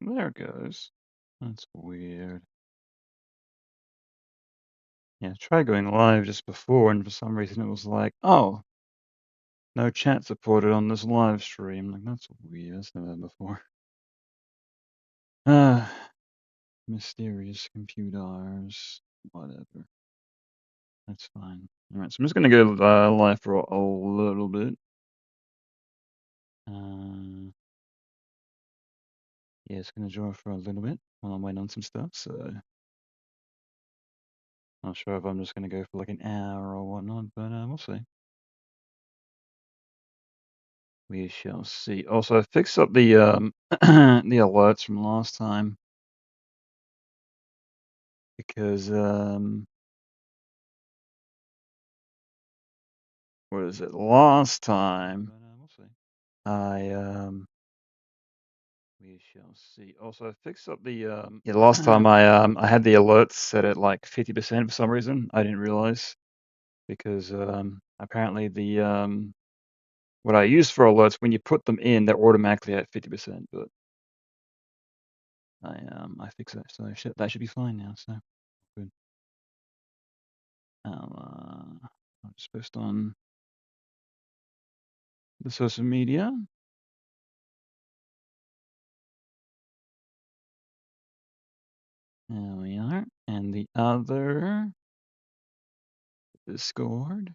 There it goes. That's weird. Yeah, I tried going live just before, and for some reason it was like, oh, no chat supported on this live stream. Like, that's weird. That's never happened before. Ah, mysterious computers. Whatever. That's fine. All right, so I'm just gonna go live for a little bit. Yeah, it's gonna draw for a little bit while I'm waiting on some stuff. So not sure if I'm just gonna go for like an hour or whatnot, but we'll see. We shall see. Also, I fixed up the the alerts from last time because what is it? Last time we'll see. We shall see. Also, I fixed up the yeah. Last time I had the alerts set at like 50% for some reason. I didn't realize because apparently the what I use for alerts, when you put them in, they're automatically at 50%. But I fixed that, so that should be fine now. So good. I'll just post on the social media. There we are, and the other Discord.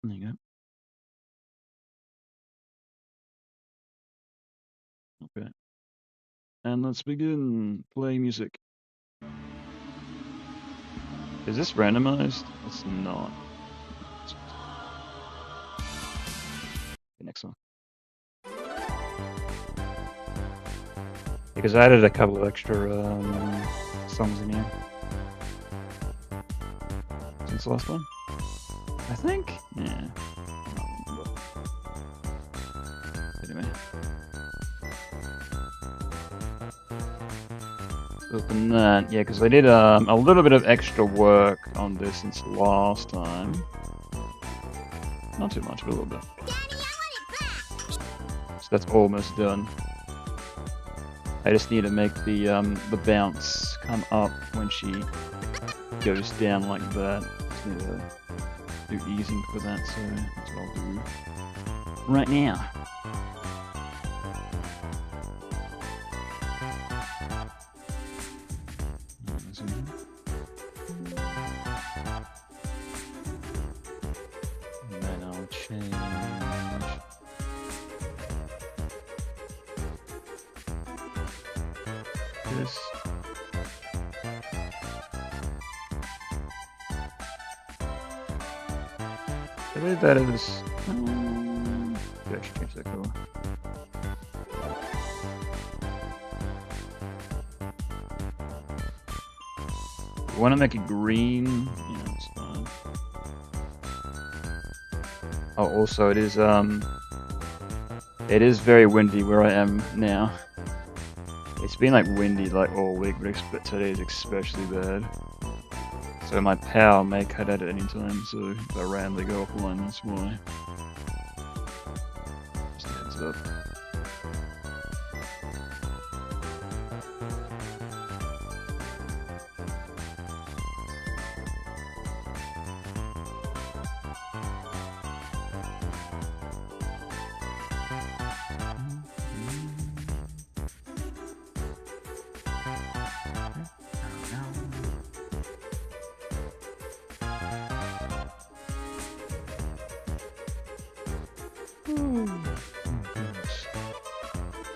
There you go. Okay. And let's begin. Play music. Is this randomized? It's not. Okay, next one. Because I added a couple of extra songs in here since the last one. I think. Yeah. Anyway. Open that. Yeah, because I did a little bit of extra work on this since last time. Not too much, but a little bit. So that's almost done. I just need to make the bounce come up when she goes down like that. Just need to do easing for that, so that's what I'll do right now. And then I'll change this. I believe that is. Yeah, I should change that color. You want to make it green? Yeah, that's fine. Oh, also it is very windy where I am now. It's been like windy like all week, but today is especially bad. So my power may cut out at any time, so if I randomly go offline, that's why. Just a heads up.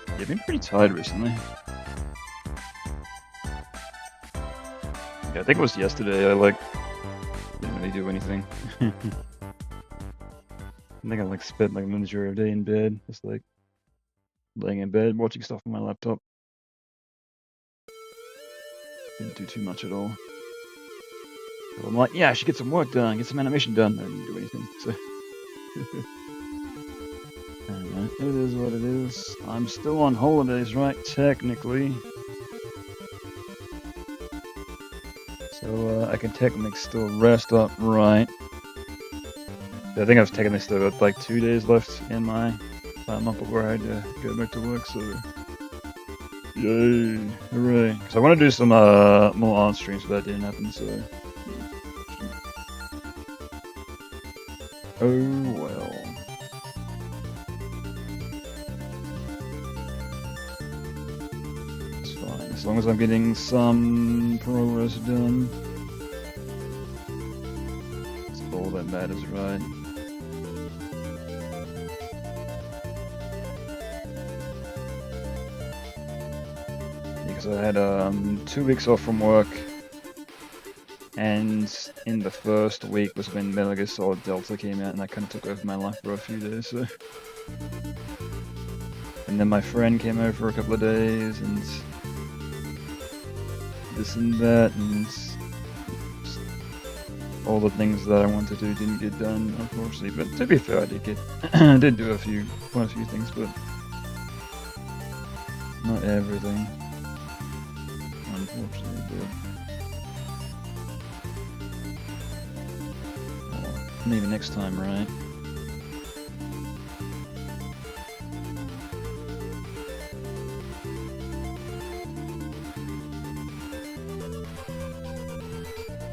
Yeah, I've been pretty tired recently. Yeah, I think it was yesterday. I didn't really do anything. I think I spent like a majority of the day in bed, just like laying in bed, watching stuff on my laptop. Didn't do too much at all. So I'm like, yeah, I should get some work done, get some animation done. I didn't do anything, so. Anyway, it is what it is. I'm still on holidays, right? Technically. So I can technically still rest up, right? I think I've technically still got like 2 days left in my month before I had to go back to work, so yay, hooray. So I want to do some more art streams, but that didn't happen, so oh well. It's fine, as long as I'm getting some progress done. That's all that matters, right? Because I had 2 weeks off from work, and in the first week was when Metal Gear Solid Delta came out, and that kind of took over my life for a few days. So, and then my friend came over for a couple of days, and this and that, and all the things that I wanted to do didn't get done, unfortunately. But to be fair, I did get, I did do quite a few things, but not everything, unfortunately. But maybe next time, right?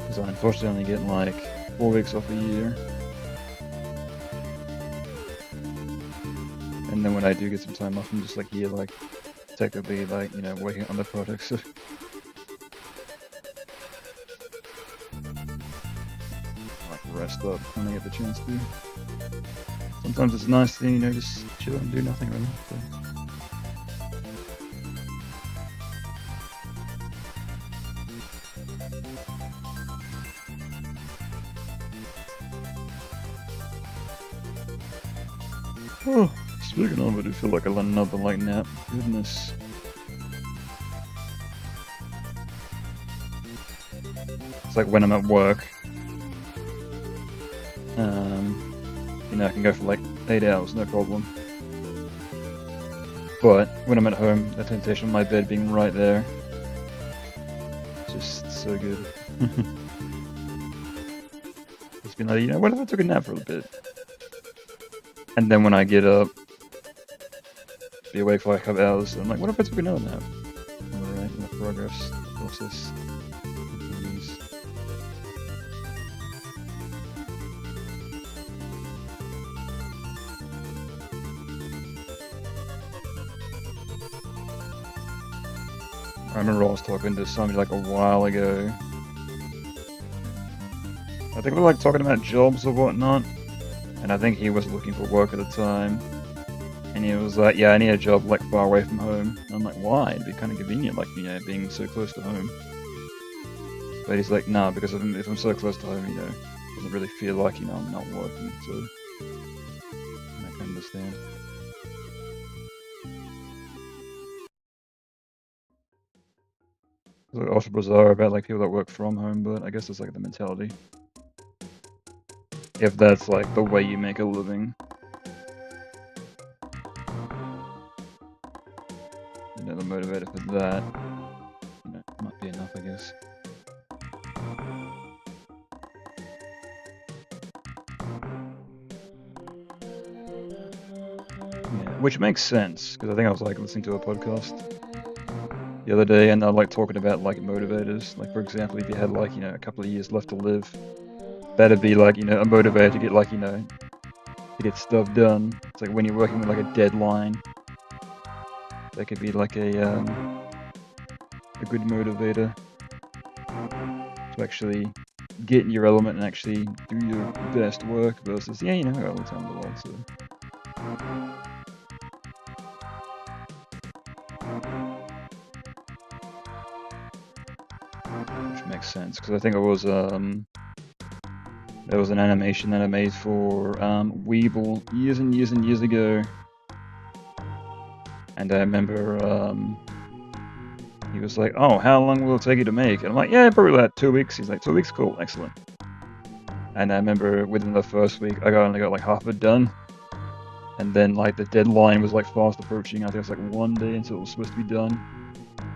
Because I unfortunately only get like 4 weeks off a year. And then when I do get some time off, I'm just like here, like technically, like, you know, working on the projects. So like rest up when I get the chance to. Sometimes it's nice to, you know, just chill and do nothing really. So. Oh, speaking of, I do feel like I let another light nap. Goodness. It's like when I'm at work. You know, I can go for like 8 hours, no problem. But when I'm at home, the temptation of my bed being right there, just so good. Just being like, you know, what if I took a nap for a bit? And then when I get up, be awake for like a couple hours, I'm like, what if I took another nap? Alright, in the progress process. I remember I was talking to somebody like a while ago. I think we were like talking about jobs or whatnot. And I think he was looking for work at the time. And he was like, yeah, I need a job like far away from home. And I'm like, why? It'd be kind of convenient, like, you know, being so close to home. But he's like, nah, because if I'm so close to home, you know, it doesn't really feel like, you know, I'm not working. So I can understand. It's like also bizarre about like people that work from home, but I guess it's like the mentality. If that's like the way you make a living. You know, the motivator for that, you know, might be enough, I guess. Yeah, which makes sense, because I think I was like listening to a podcast the other day, and they're like talking about like motivators. Like, for example, if you had like, you know, a couple of years left to live, that'd be like, you know, a motivator to get like, you know, to get stuff done. It's like when you're working with like a deadline, that could be like a good motivator to actually get in your element and actually do your best work versus, yeah, you know, all the time in the world, so. Which makes sense, because I think it was, there was an animation that I made for Weeble years and years and years ago. And I remember he was like, oh, how long will it take you to make? And I'm like, yeah, probably like 2 weeks. He's like, 2 weeks? Cool, excellent. And I remember within the first week, I only got like half of it done. And then like the deadline was like fast approaching. I think it was like 1 day until it was supposed to be done.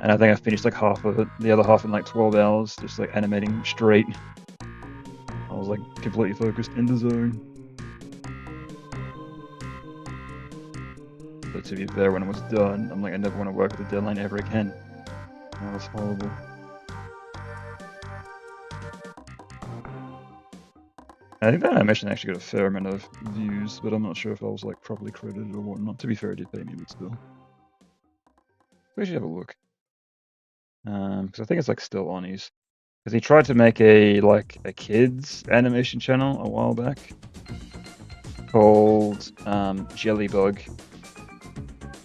And I think I finished like half of it, the other half in like 12 hours, just like animating straight. I was like completely focused in the zone. But to be fair, when it was done, I'm like, I never want to work with a deadline ever again. That was horrible. I think that animation actually got a fair amount of views, but I'm not sure if I was like properly credited or whatnot. To be fair, it did pay me, but still. We should have a look. Because I think it's like still on his. Because he tried to make a kids animation channel a while back called Jellybug,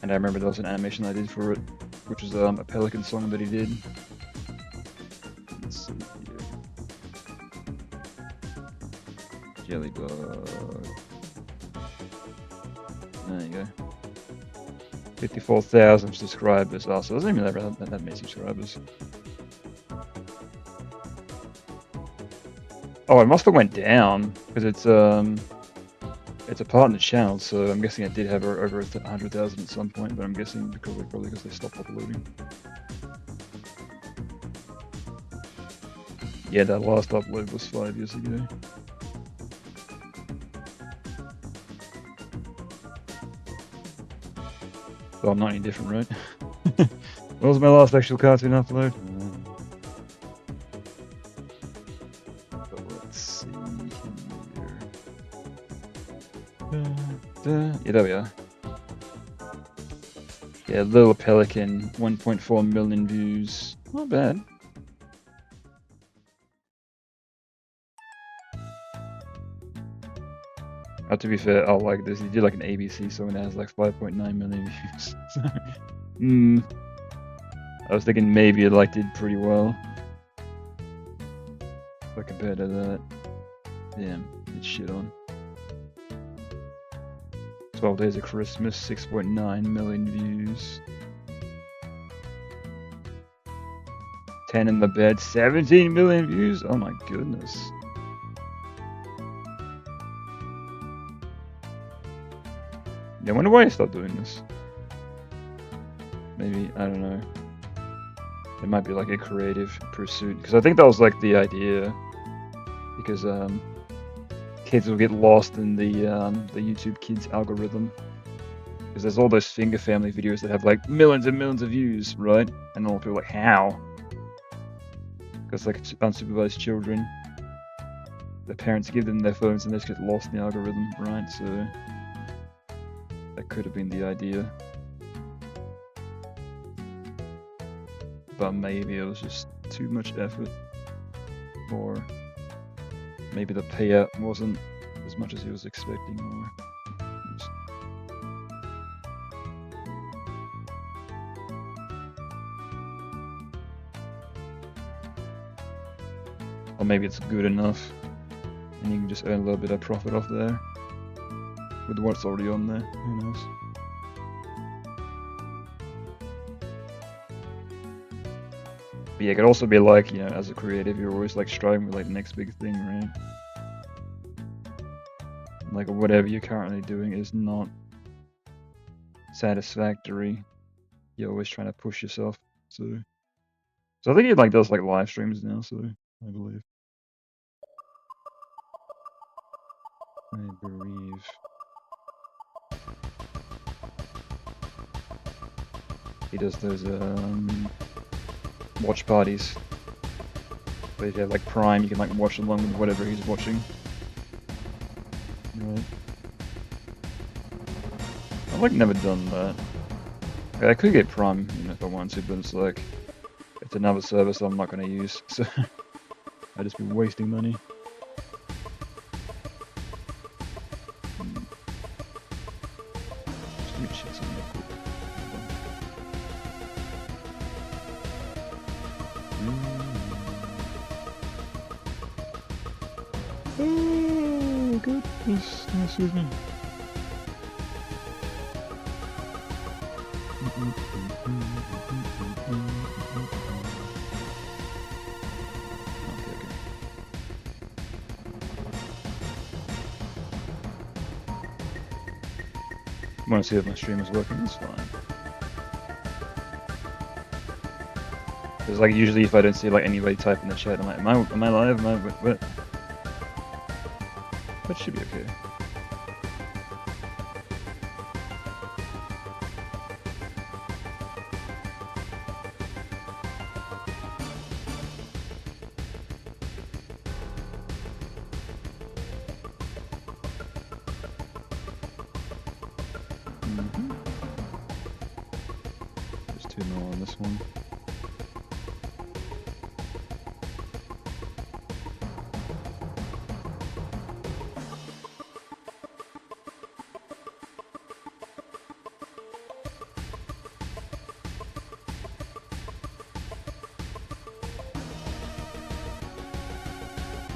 and I remember there was an animation I did for it, which was a Pelican song that he did. Let's see here. Jellybug. There you go. 54,000 subscribers. Oh, so it doesn't even have that many subscribers. Oh, it must have went down because it's a partner channel, so I'm guessing it did have over 100,000 at some point. But I'm guessing probably because they stopped uploading. Yeah, that last upload was 5 years ago. So I'm not any different, right? What was my last actual cartoon upload? But let's see here. Yeah, there we are. Yeah, Little Pelican, 1.4 million views. Not bad. Oh, to be fair, I like this. He did like an ABC song that has like 5.9 million views. I was thinking maybe it did pretty well. But compared to that, damn, it's shit on. 12 Days of Christmas, 6.9 million views. 10 in the Bed, 17 million views. Oh my goodness. Yeah, I wonder why I stopped doing this. Maybe, I don't know. It might be like a creative pursuit, because I think that was like the idea. Because kids will get lost in the YouTube Kids algorithm. Because there's all those Finger Family videos that have like millions and millions of views, right? And all people are like, how? Because like unsupervised children, the parents give them their phones and they just get lost in the algorithm, right? So that could have been the idea. But maybe it was just too much effort, or maybe the payout wasn't as much as he was expecting, or maybe it's good enough and you can just earn a little bit of profit off there with what's already on there. Who knows? But yeah, it could also be like, you know, as a creative, you're always like striving for like the next big thing, right? Like whatever you're currently doing is not satisfactory. You're always trying to push yourself. So I think he does like live streams now. So I believe. He does those watch parties. But if you have like Prime, you can like watch along with whatever he's watching. Right. I've like never done that. Okay, I could get Prime, you know, if I wanted to, but it's like it's another service I'm not gonna use, so I'd just be wasting money. Oh, goodness, excuse me. I want to see if my stream is working. It's fine. Because like usually if I don't see like anybody type in the chat, I'm like, am I live? Am I what? That should be okay. There's 2 more on this one.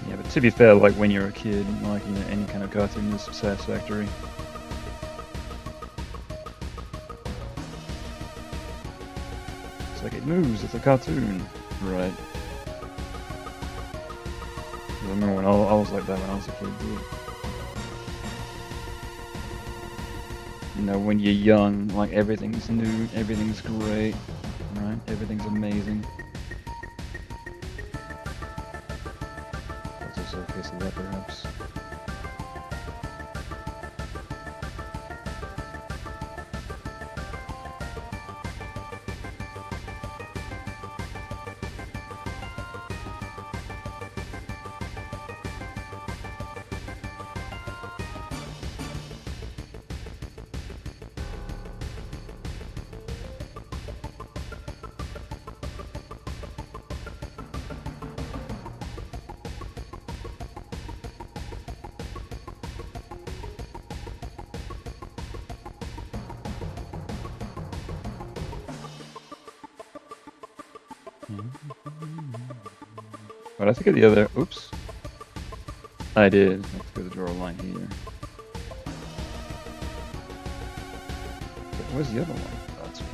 Yeah, but to be fair, like when you're a kid, like, you know, any kind of cartoon is satisfactory. It's like, it moves, it's a cartoon. Right. I remember when I was like that when I was a kid, dude. You know, when you're young, like everything's new, everything's great, right? Everything's amazing. That's also a case of that, perhaps. But I think of the other. Oops. I did. I have to go to draw a line here. But where's the other one? That's why.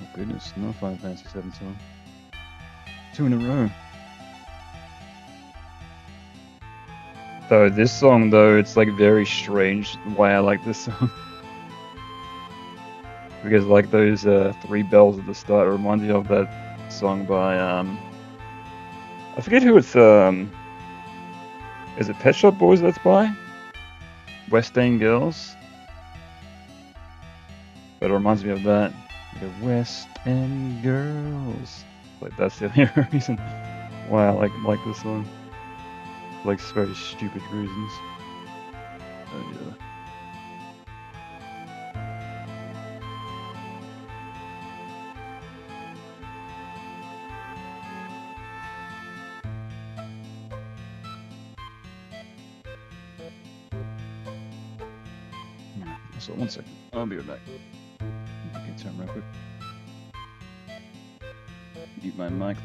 Oh goodness, no Final Fantasy VII song. 2 in a row. Though this song, though, it's like very strange why I like this song. Because like those 3 bells at the start remind me of that song by I forget who it's is it Pet Shop Boys that's by? West End Girls. But it reminds me of that. The West End Girls. Like that's the only reason why I like this song. Like very stupid reasons. Oh yeah. So 1 second. I'll be right back. Okay, turn real quick. Mute my mic.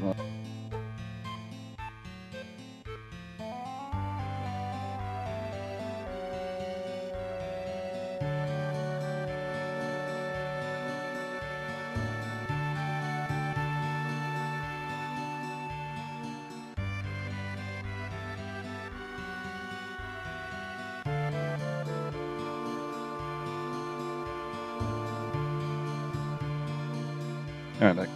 Alright, back.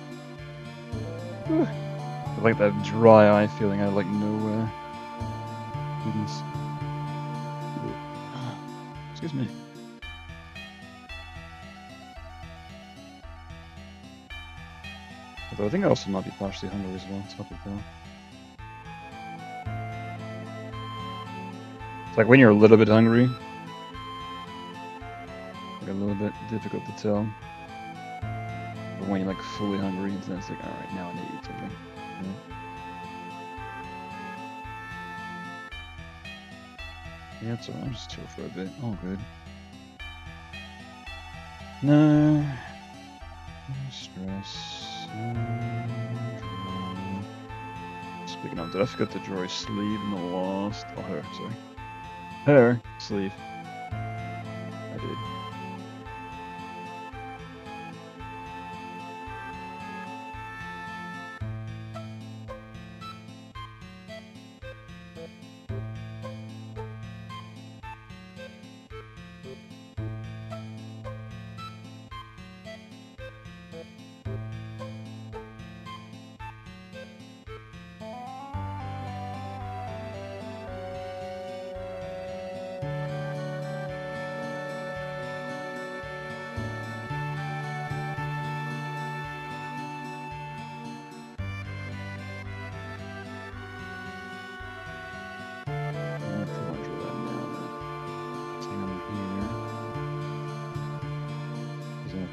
I like that dry eye feeling out of like nowhere. Goodness. Excuse me. Although I think I also might be partially hungry as well. It's hard to tell. It's like when you're a little bit hungry, like a little bit difficult to tell. But when you're like fully hungry, it's like, alright, now I need to eat something. Yeah, it's alright. I'll just chill for a bit. All good. No stress. Speaking of, did I forget to draw a sleeve in the last? Oh, her, sorry. Her sleeve. I did.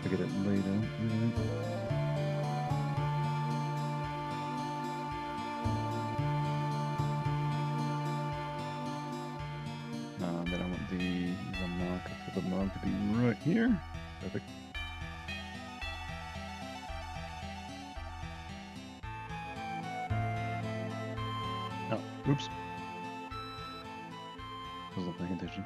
Figured it later. Then I want the marker for the mug to be right here. Perfect. Oh, oops. Wasn't paying attention.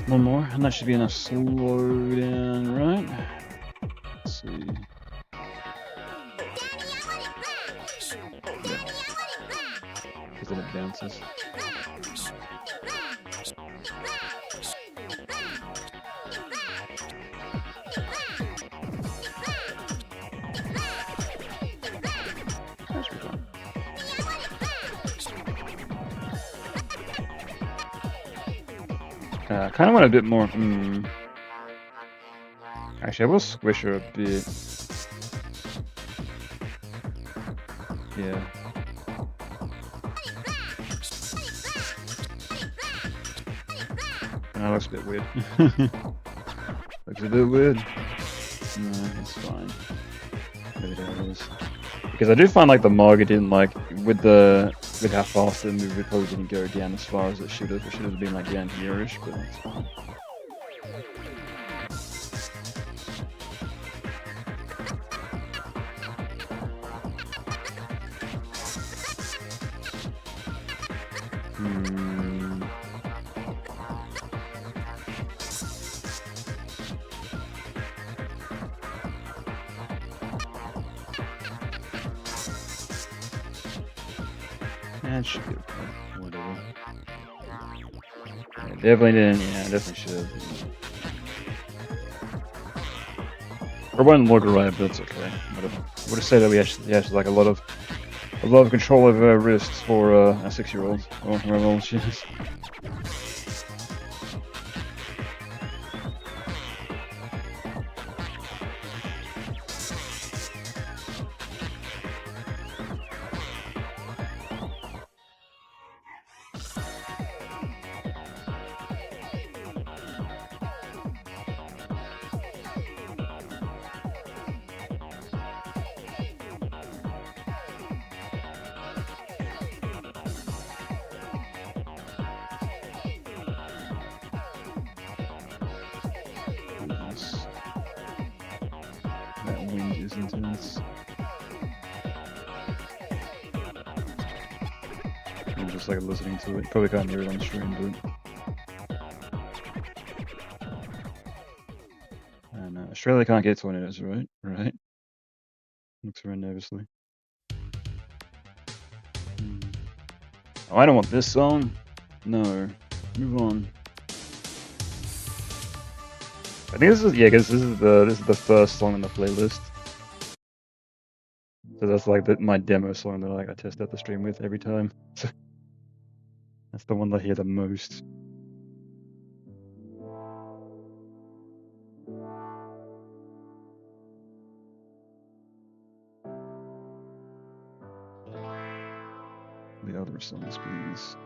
One more, and that should be enough slow down, right? Let's see. Because then it bounces. I kind of want a bit more. Actually, I will squish her a bit. Yeah. That looks a bit weird. Looks a bit weird. No, it's fine. Maybe that is. Because I do find like the Marga didn't like with how fast it moved, it probably didn't go down as far as it should have. It should have been like down here-ish, but that's fine. That should be okay. Whatever. Yeah, definitely didn't. Yeah, definitely should. Or wouldn't look right, but it's okay. Whatever. Would have said that we actually like a lot of control over our wrists for a 6-year-old or however old she is. is intense. I'm just like listening to it. Probably can't hear it on stream, but I don't know. Australia can't get tornadoes, right? Right? Looks around nervously. Oh, I don't want this song. No. Move on. I think this is because this is the first song on the playlist. So that's like my demo song that I test out the stream with every time. So that's the one that I hear the most. The other songs, please.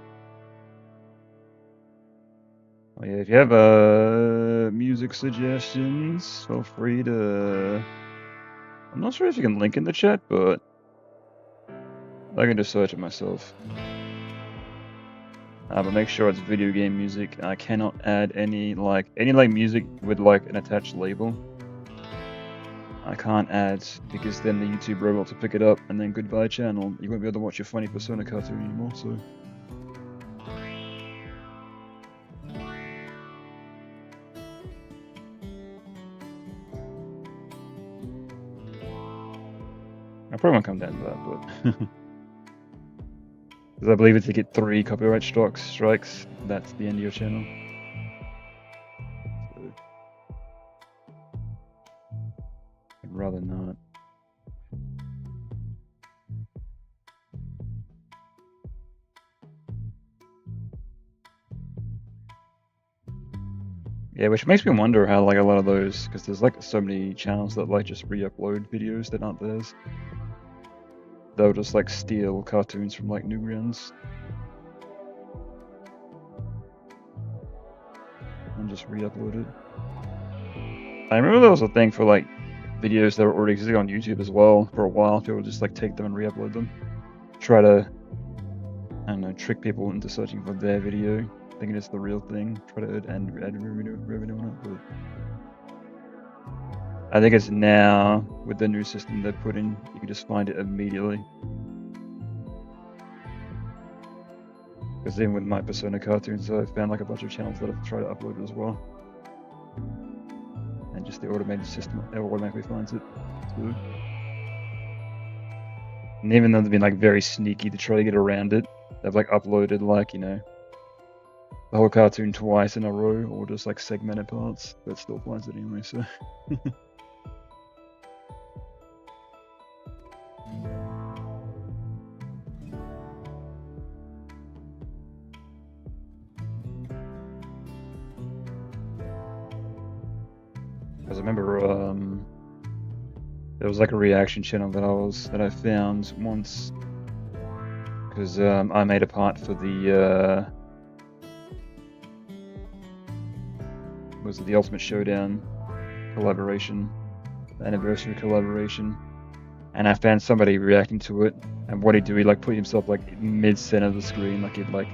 Oh yeah, if you have music suggestions, feel free to. I'm not sure if you can link in the chat, but I can just search it myself. But make sure it's video game music. I cannot add any music with like an attached label. I can't add because then the YouTube robots will pick it up and then goodbye channel. You won't be able to watch your funny Persona cartoon anymore. So. I probably won't come down to that, but because I believe if you get 3 copyright strikes, that's the end of your channel. So, I'd rather not. Yeah, which makes me wonder how like a lot of those, because there's like so many channels that like just re-upload videos that aren't theirs. They'll just like steal cartoons from like Newgrounds and just re-upload it. I remember there was a thing for like videos that were already existing on YouTube as well for a while. People would just like take them and re-upload them. Try to, I don't know, trick people into searching for their video, thinking it's the real thing. Try to add revenue on it, but I think it's now with the new system they put in, you can just find it immediately. Because even with my Persona cartoons, I found like a bunch of channels that have tried to upload it as well. And just the automated system automatically finds it too. And even though they've been like very sneaky to try to get around it, they've like uploaded like, you know, the whole cartoon twice in a row or just like segmented parts, but it still finds it anyway, so. Because I remember there was like a reaction channel that I found once, because I made a part for the was it the Ultimate Showdown collaboration, the anniversary collaboration, and I found somebody reacting to it, and what he'd do, he'd like put himself like mid-center of the screen, like he'd like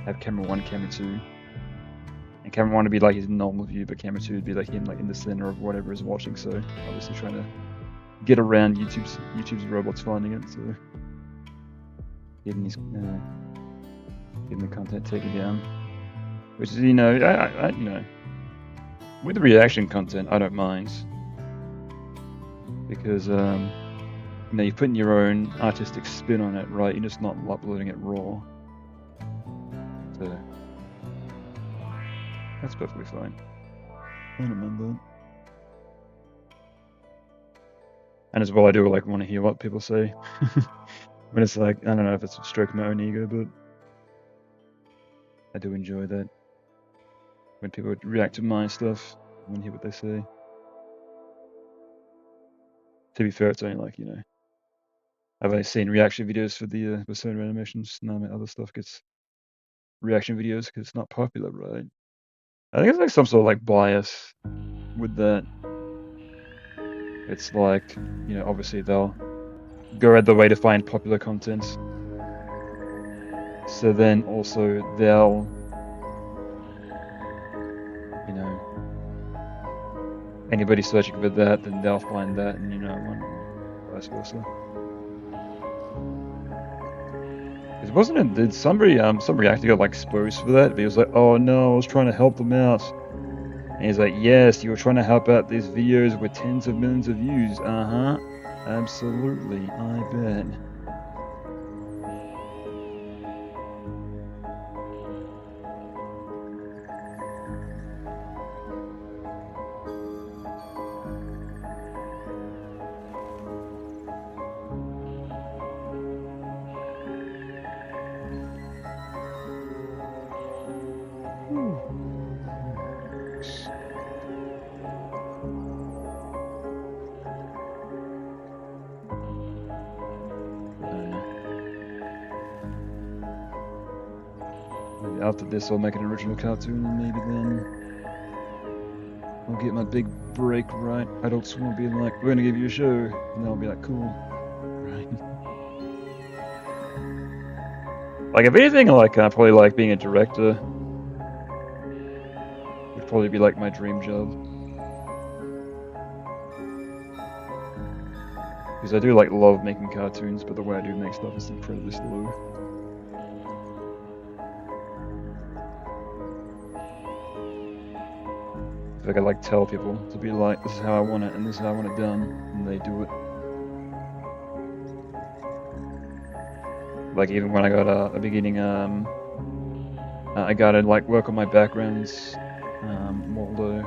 have camera 1, camera 2. And camera 1 would be like his normal view, but camera 2 would be like him like in the center of whatever is watching. So obviously trying to get around YouTube's robots finding it. So getting the content taken down, which is you know I you know with the reaction content I don't mind because you know you're putting your own artistic spin on it, right? You're just not uploading it raw. So. That's perfectly fine. I don't mind that. And as well, I do like want to hear what people say. When it's like, I don't know if it's stroking my own ego, but I do enjoy that. When people react to my stuff, I want to hear what they say. To be fair, it's only like, you know, I've only seen reaction videos for the Persona animations. None of my other stuff gets reaction videos because it's not popular, right? I think it's like some sort of like bias with that. It's like, you know, obviously they'll go out the way to find popular content. So then also they'll, you know, anybody searching for that, then they'll find that, and you know, vice versa. Because wasn't it? Did somebody reactor got like exposed for that? But he was like, "Oh no, I was trying to help them out." And he's like, "Yes, you were trying to help out these videos with tens of millions of views." Absolutely, I bet. Maybe after this, I'll make an original cartoon, and maybe then I'll get my big break, right? Adult Swim will be like, "We're gonna give you a show," and I'll be like, "Cool." Right. Like, if anything, like, probably like being a director would probably be like my dream job. Because I do like love making cartoons, but the way I do make stuff is incredibly slow. If I could like tell people to be like, "This is how I want it, and this is how I want it done," and they do it. Like even when I got a beginning, I gotta like work on my backgrounds, Moldo,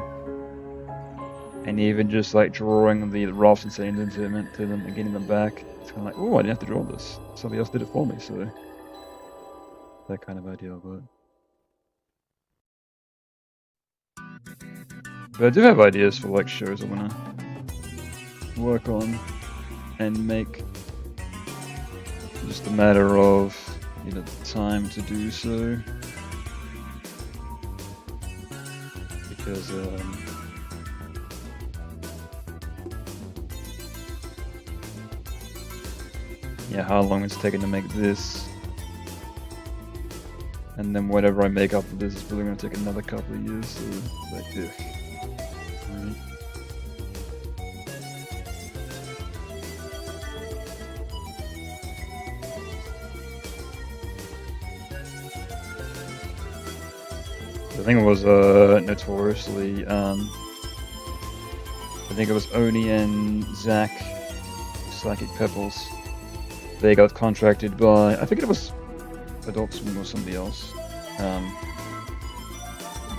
and even just like drawing the roughs and sending them to them and getting them back. It's kind of like, oh, I didn't have to draw this. Somebody else did it for me, so that kind of idea. But I do have ideas for like shows I wanna work on and make. Just a matter of, you know, time to do so. Because yeah, how long it's taken to make this, and then whatever I make after this is probably gonna take another couple of years. So like, right. I think it was notoriously. I think it was Oni and Zach, Psychic Pebbles. They got contracted by, I think it was Adult Swim or somebody else.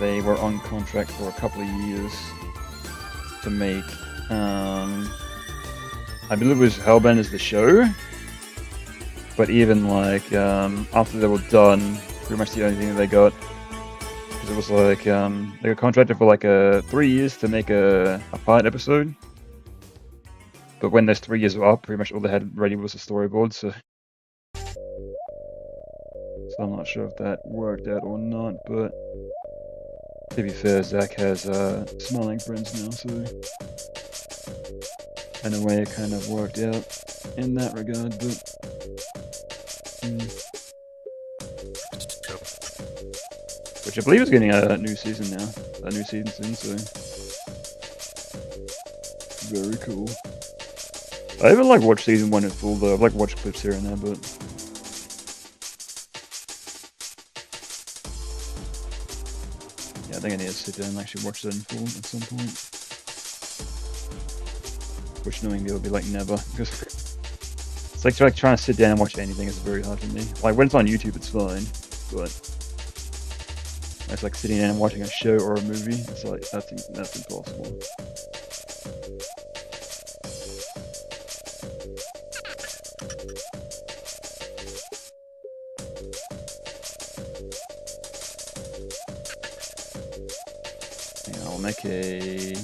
They were on contract for a couple of years to make. I believe it was Hellbenders the show. But even like after they were done, pretty much the only thing that they got. It was like they got contracted for like 3 years to make a pilot episode, but when those 3 years were up, pretty much all they had ready was a storyboard. So I'm not sure if that worked out or not. But to be fair, Zach has smiling friends now, so in a way it kind of worked out in that regard. But which I believe is getting a new season now. A new season soon, so very cool. I haven't like watched season 1 in full though. I've like watched clips here and there, but yeah, I think I need to sit down and actually watch that in full at some point. Which knowing me will be like never, because it's like trying to sit down and watch anything is very hard for me. Like when it's on YouTube, it's fine, but it's like sitting down and watching a show or a movie. It's like that's impossible. I'll make a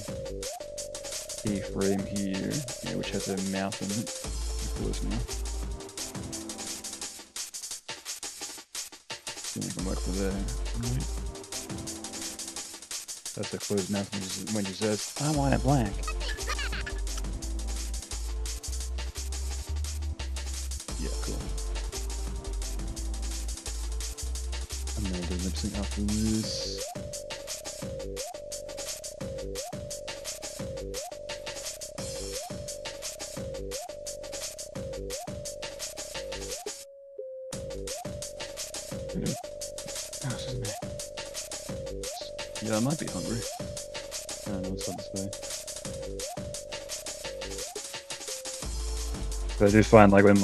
keyframe here, which has a mouth in it, a closed mouth. So we can work for there. Right. That's a closed mouth when you says, "I want it blank." Yeah, cool. I'm gonna do lip sync after this. Yeah, I might be hungry. I don't know what's up to say. But I do find like when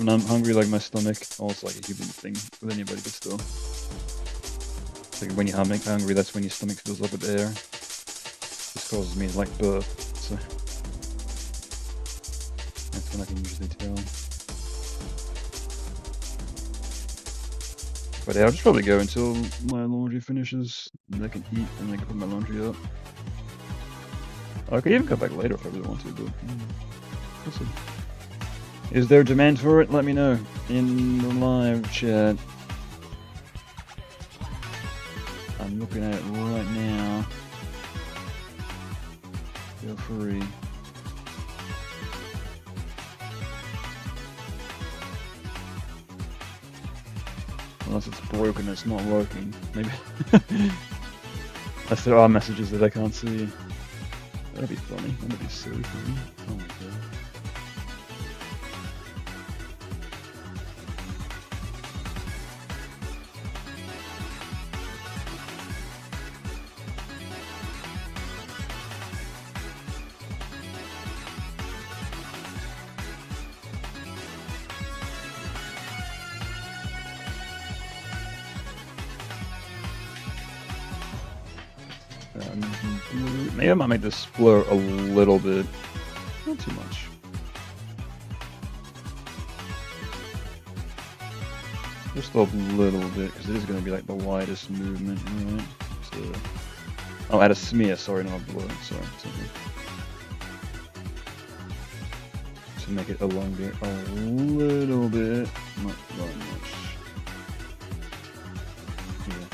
I'm hungry, like my stomach, almost like a human thing with anybody, but still. It's like when you're hungry, that's when your stomach fills up with air. This causes me to like burp, so that's when I can usually tell. But yeah, I'll just probably go until my laundry finishes, and I can eat, and I can put my laundry up. I could even come back later if I really want to, but we'll see. Is there demand for it? Let me know in the live chat. I'm looking at it right now. Feel free. Unless it's broken, it's not working. Maybe. Unless there are messages that I can't see. That'd be funny. That'd be silly for me. Oh my god. Maybe I might make this blur a little bit. Not too much. Just a little bit, because it is going to be like the widest movement, right? So, oh, add a smear, sorry, not a blur, sorry. To make it elongate a little bit, not that much. Yeah.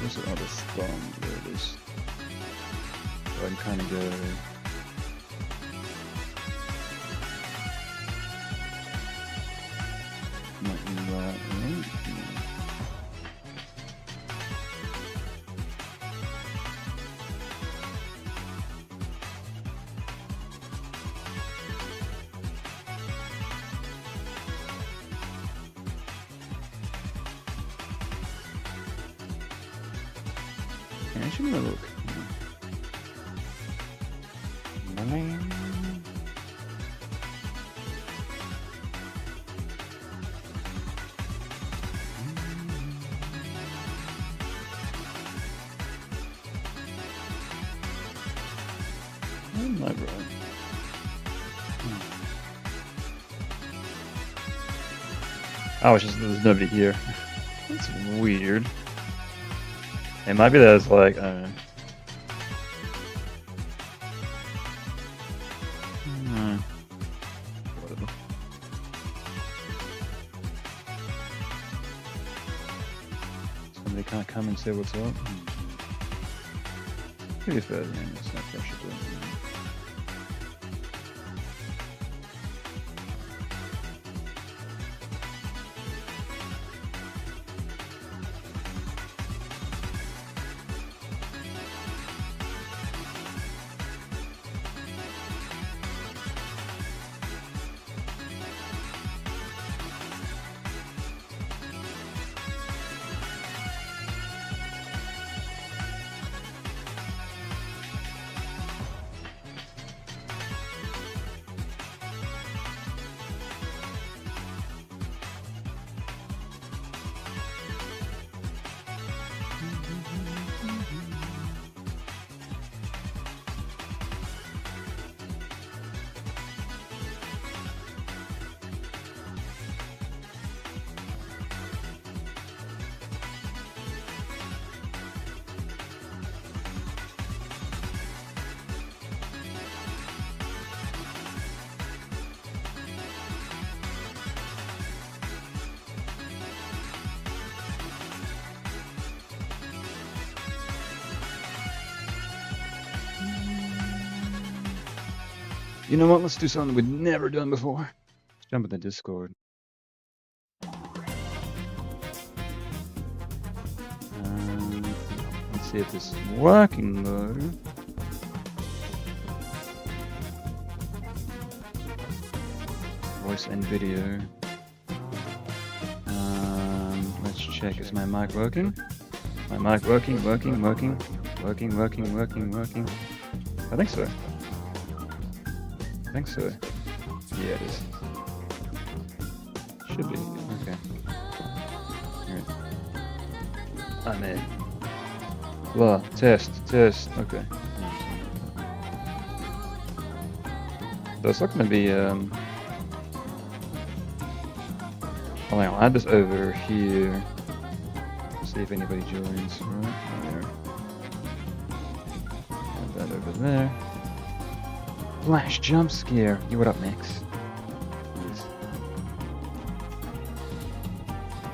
Where's the other thumb? There it is. So I can kind of go. Like that, right? Yeah, I should have a look. Library. Oh, it's just there's nobody here. That's weird. It might be that it's like, I don't know. Whatever. Somebody can't come and say what's up. Pretty fair, yeah, it's not pressure. You know what? Let's do something we've never done before. Let's jump in the Discord. Let's see if this is working though. Voice and video. Let's check, is my mic working? My mic working? I think so. Yeah, it is. Should be. Okay. Alright. I'm in. Blah. Test. Okay. So it's not gonna be, oh, hang on, I'll add this over here. See if anybody joins. Right there. Add that over there. Flash jump scare. You, what up, Max? Yes.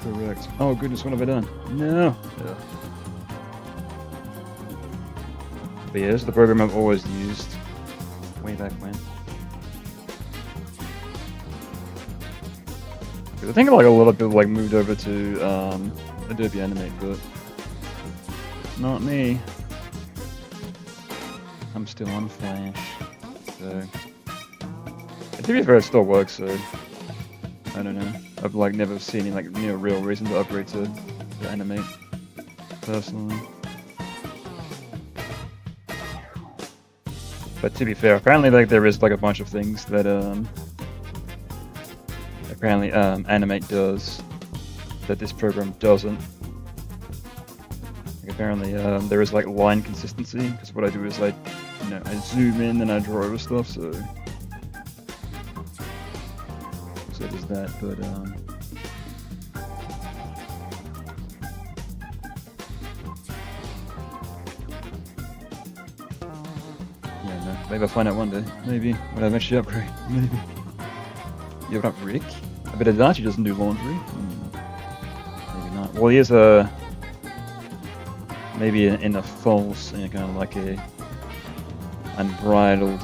Correct. Oh goodness, what have I done? No. Ugh. But yeah, this is the program I've always used. Way back when. I think like a lot of people like moved over to Adobe Animate, but not me. I'm still on Flash, so to be fair, it still works. So I don't know. I've like never seen any like real reason to upgrade to Animate personally. But to be fair, apparently like there is like a bunch of things that apparently Animate does that this program doesn't. Like, apparently there is like line consistency, because what I do is I zoom in and I draw over stuff, so there's that. But yeah, no, maybe I'll find out one day. Maybe when I eventually upgrade. Maybe. You have Rick? I bet Adachi doesn't do laundry. Maybe not. Well, he is maybe in a false, kind of like a unbridled,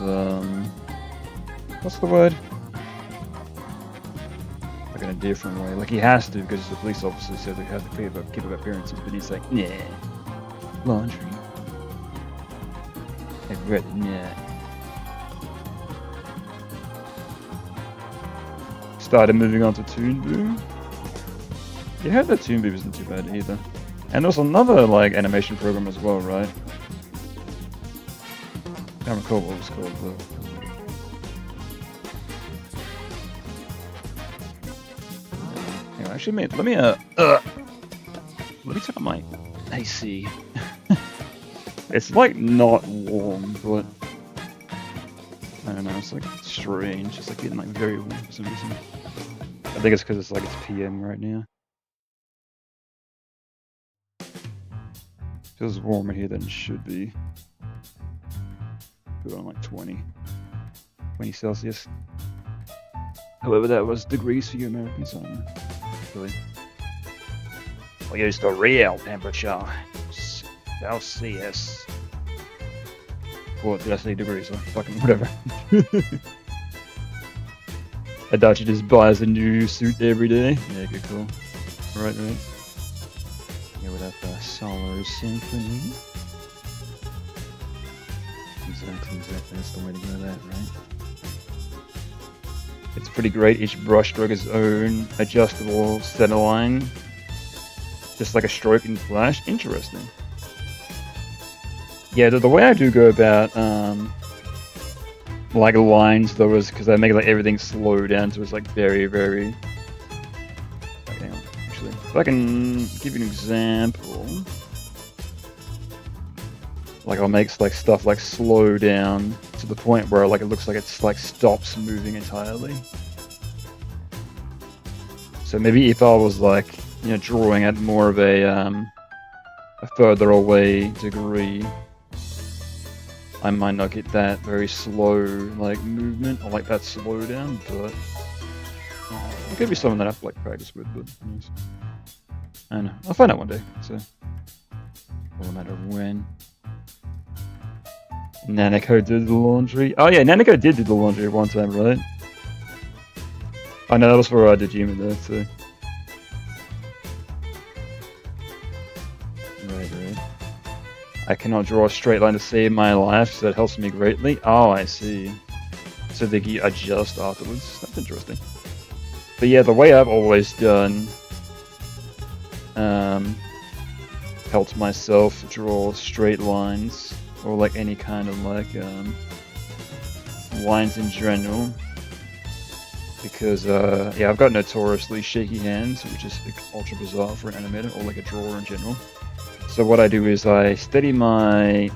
what's the word? Like in a different way. Like he has to, because he's a police officer, so they have to keep up appearances, but he's like, nah, laundry. I'd rather not. Started moving on to Toon Boom. Yeah, I heard that Toon Boom isn't too bad either. And there's another like animation program as well, right? I can't recall what it was called though. Yeah, actually, mate, let me turn on my AC. It's like not warm, but I don't know. It's like strange. It's like getting like very warm for some reason. I think it's because it's like it's PM right now. Feels warmer here than it should be. Put on like 20 Celsius. However, that was degrees for you Americans, I don't know. Really. We use the real temperature. Celsius. What did I say degrees? Or fucking whatever. Adachi just buys a new suit every day. Yeah, good call. Right. Yeah, with that Solar Symphony. Exactly. That's the way to go that, right? It's pretty great. Each brush stroke has its own adjustable center line. Just like a stroke in Flash. Interesting. Yeah, the way I do go about like lines though is because I make like everything slow down so it's like very, very. Okay, hang on. Actually, if I can give you an example, like I'll make like stuff like slow down to the point where like it looks like it's like stops moving entirely. So maybe if I was like drawing at more of a further away degree, I might not get that very slow like movement or like that slowdown, but it could be something that I have to like practice with. But I don't know. I'll find out one day. So no matter when. Nanako did the laundry. Oh yeah, Nanako did do the laundry one time, right? I know that was for Dejima there too. Right. I cannot draw a straight line to save my life, so that helps me greatly. Oh, I see. So they can adjust afterwards. That's interesting. But yeah, the way I've always done helped myself draw straight lines, or like any kind of like lines in general, because yeah, I've got notoriously shaky hands, which is ultra bizarre for an animator or like a drawer in general. So what I do is I steady my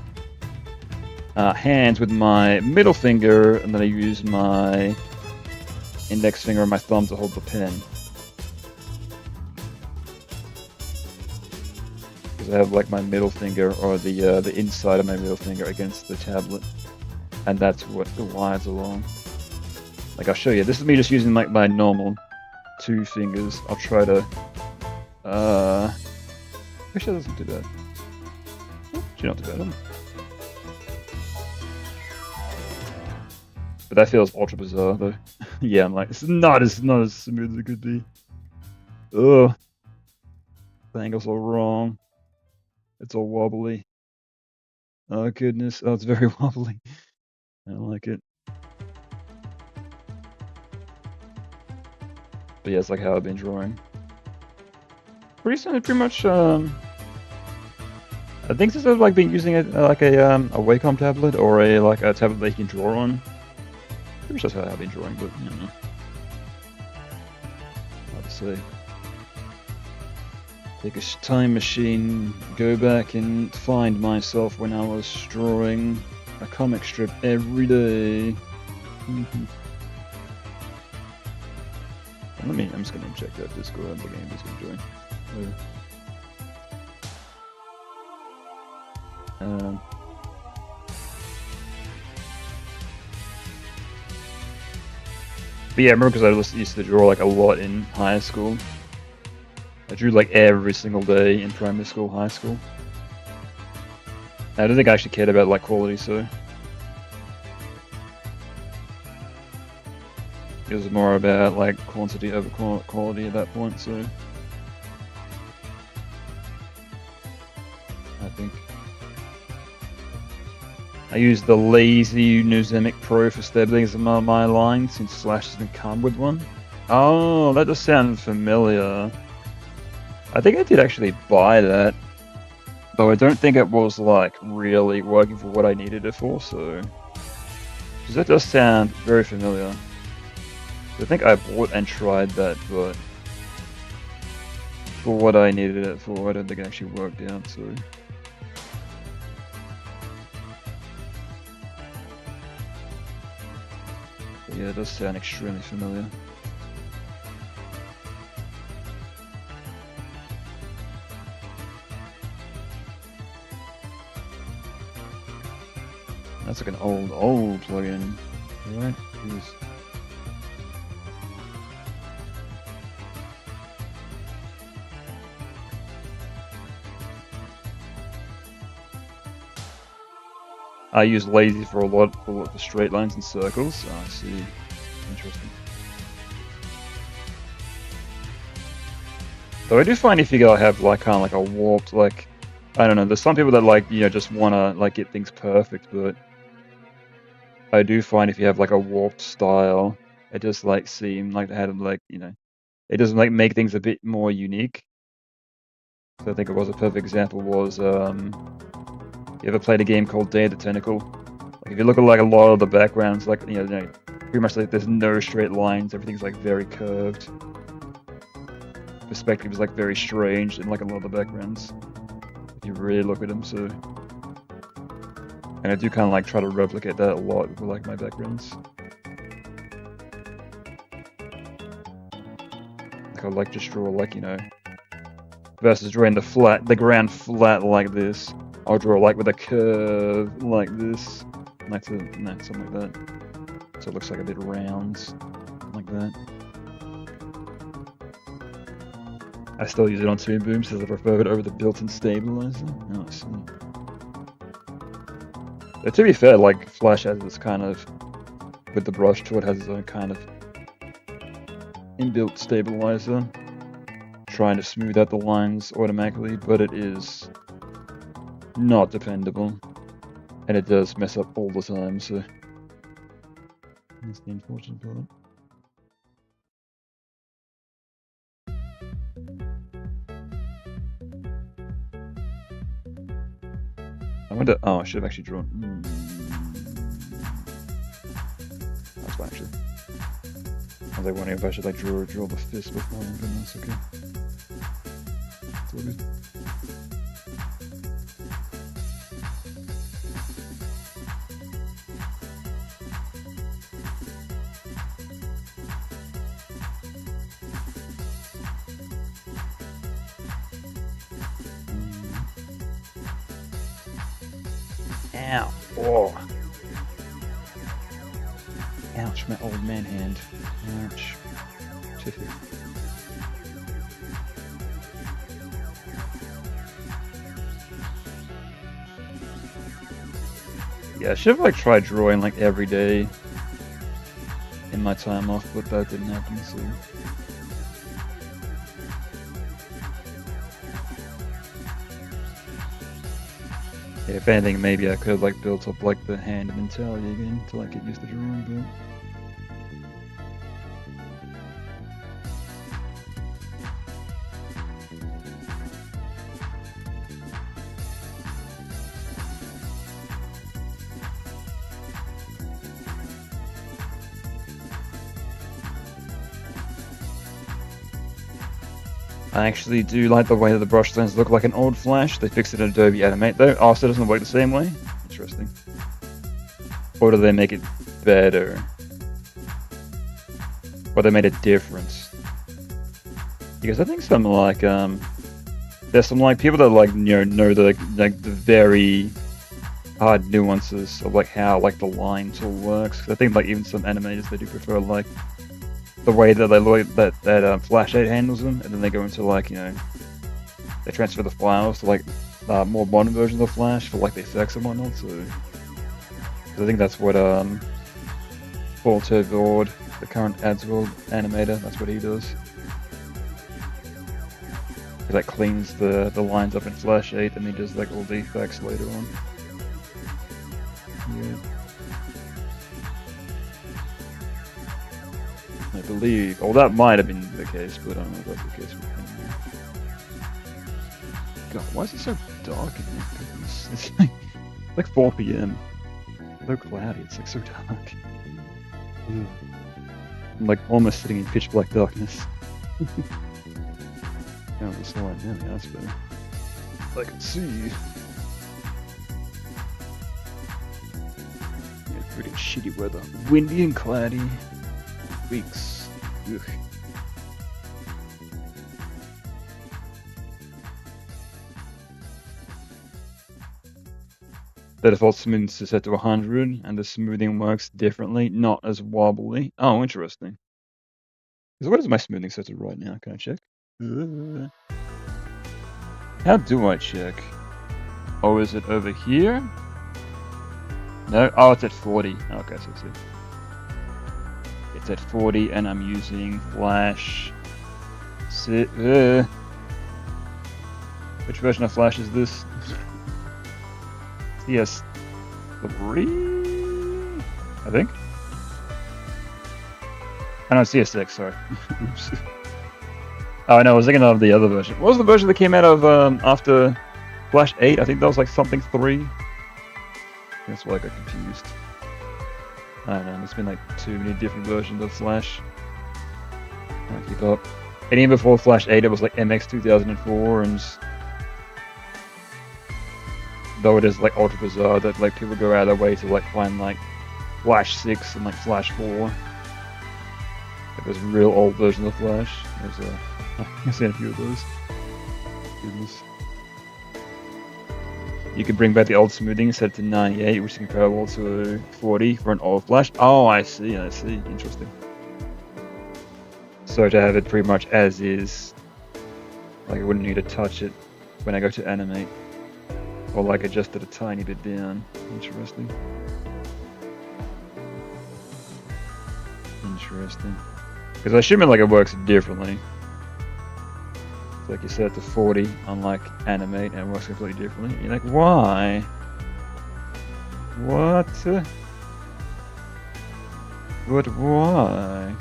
hands with my middle finger, and then I use my index finger and my thumb to hold the pen. Because I have like my middle finger, or the inside of my middle finger against the tablet, and that's what glides along. Like, I'll show you. This is me just using like my normal 2 fingers. I'll try to actually, that doesn't do bad. Actually, not too bad. But that feels ultra bizarre though. Yeah, I'm like, it's not as smooth as it could be. Ugh. The angle's all wrong. It's all wobbly. Oh goodness. Oh, it's very wobbly. I don't like it. But yeah, it's like how I've been drawing. Pretty much. I think this is like been using it like a Wacom tablet, or a like a tablet that you can draw on. Pretty much that's how I've been drawing, but you know, hard to say. Take a time machine, go back and find myself when I was drawing a comic strip every day. I'm just gonna check that Discord. I'm looking at Discord join. But yeah, I remember because I used to draw like a lot in high school. I drew like every single day in primary school, high school. I don't think I actually cared about like quality, so it was more about like quantity over quality at that point. So I think I used the lazy Nuzemic Pro for stabilizing some of my lines, since Slash doesn't come with one. Oh, that does sound familiar. I think I did actually buy that, though I don't think it was like really working for what I needed it for, so... Because that does sound very familiar. I think I bought and tried that, but for what I needed it for, I don't think it actually worked out, so... But yeah, it does sound extremely familiar. That's like an old plugin, right? Jeez. I use lazy for a lot of the straight lines and circles. Oh, I see. Interesting. Though I do find if you gotta have like kind of like a warped, like, I don't know, there's some people that like, you know, just wanna like get things perfect, but I do find if you have like a warped style, it does like seem like they had like, you know, it doesn't like make things a bit more unique. So I think it was a perfect example was, you ever played a game called Day of the Tentacle? Like if you look at like a lot of the backgrounds, like, you know pretty much like there's no straight lines, everything's like very curved. Perspective is like very strange in like a lot of the backgrounds, if you really look at them. So, and I do kind of like try to replicate that a lot with like my backgrounds. Like I like just draw like, you know, versus drawing the ground flat like this, I'll draw like with a curve like this, like something like that. So it looks like a bit round, like that. I still use it on Toon Boom since I prefer it over the built-in stabilizer. Oh, I see. But to be fair, like Flash has this kind of, with the brush tool, it has its own kind of inbuilt stabilizer, trying to smooth out the lines automatically, but it is not dependable, and it does mess up all the time. So that's the unfortunate part. wonder. Oh, I should have actually drawn. That's fine actually. I was like wondering if I should like draw the fist before, but that's okay. It's all good. Ow. Oh. Ouch, my old man hand. Ouch. Tiffy. Yeah, I should have like tried drawing like every day in my time off, but that didn't happen, so. Yeah, if anything, maybe I could have like built up like the hand mentality again to like get used to drawing, but. I actually do like the way that the brush lines look like an old Flash. They fixed it in Adobe Animate though. Also, it doesn't work the same way. Interesting. Or do they make it better? Or they made it different? Because I think some like there's some like people that like know the like the very hard nuances of like how like the line tool works. 'Cause I think like even some animators they do prefer like the way that they look that Flash 8 handles them, and then they go into like they transfer the files to like more modern version of the Flash for like the effects and whatnot. So I think that's what Paul Tervord, the current AdsWorld animator, that's what he does. He like cleans the lines up in Flash 8, and he does like all the effects later on. Yeah. I believe. Well, that might have been the case, but I don't know if that's the case. God, why is it so dark in here? It's like 4 p.m. So cloudy. It's like so dark. I'm like almost sitting in pitch black darkness. Oh, the sunlight now. Yeah, that's better. I can see. Yeah, pretty shitty weather. Windy and cloudy. Weeks. Ugh. The default smoothness is set to 100, and the smoothing works differently, not as wobbly. Oh, interesting. So what is my smoothing set to right now? Can I check? How do I check? Oh, is it over here? No? Oh, it's at 40. Okay, so see. It's at 40, and I'm using Flash. Which version of Flash is this? CS3, I think. I know, CS6, sorry. Oops. Oh, no, I was thinking of the other version. What was the version that came out of after Flash 8? I think that was like something 3. That's why I got confused. I don't know, there's been like too many different versions of Flash. I can't keep up. And even before Flash 8, it was like MX 2004, and though it is like ultra bizarre that like people go out of their way to like find like Flash 6 and like Flash 4. Like there's real old versions of Flash. There's I've seen a few of those. Goodness. You could bring back the old smoothing set to 98, which is comparable to 40 for an old Flash. Oh, I see. Interesting. So to have it pretty much as is, like I wouldn't need to touch it when I go to animate. Or like adjust it a tiny bit down. Interesting. Because I assume like it works differently. It's like you set it to 40 on like animate and it works completely differently. You're like, why? What? But why?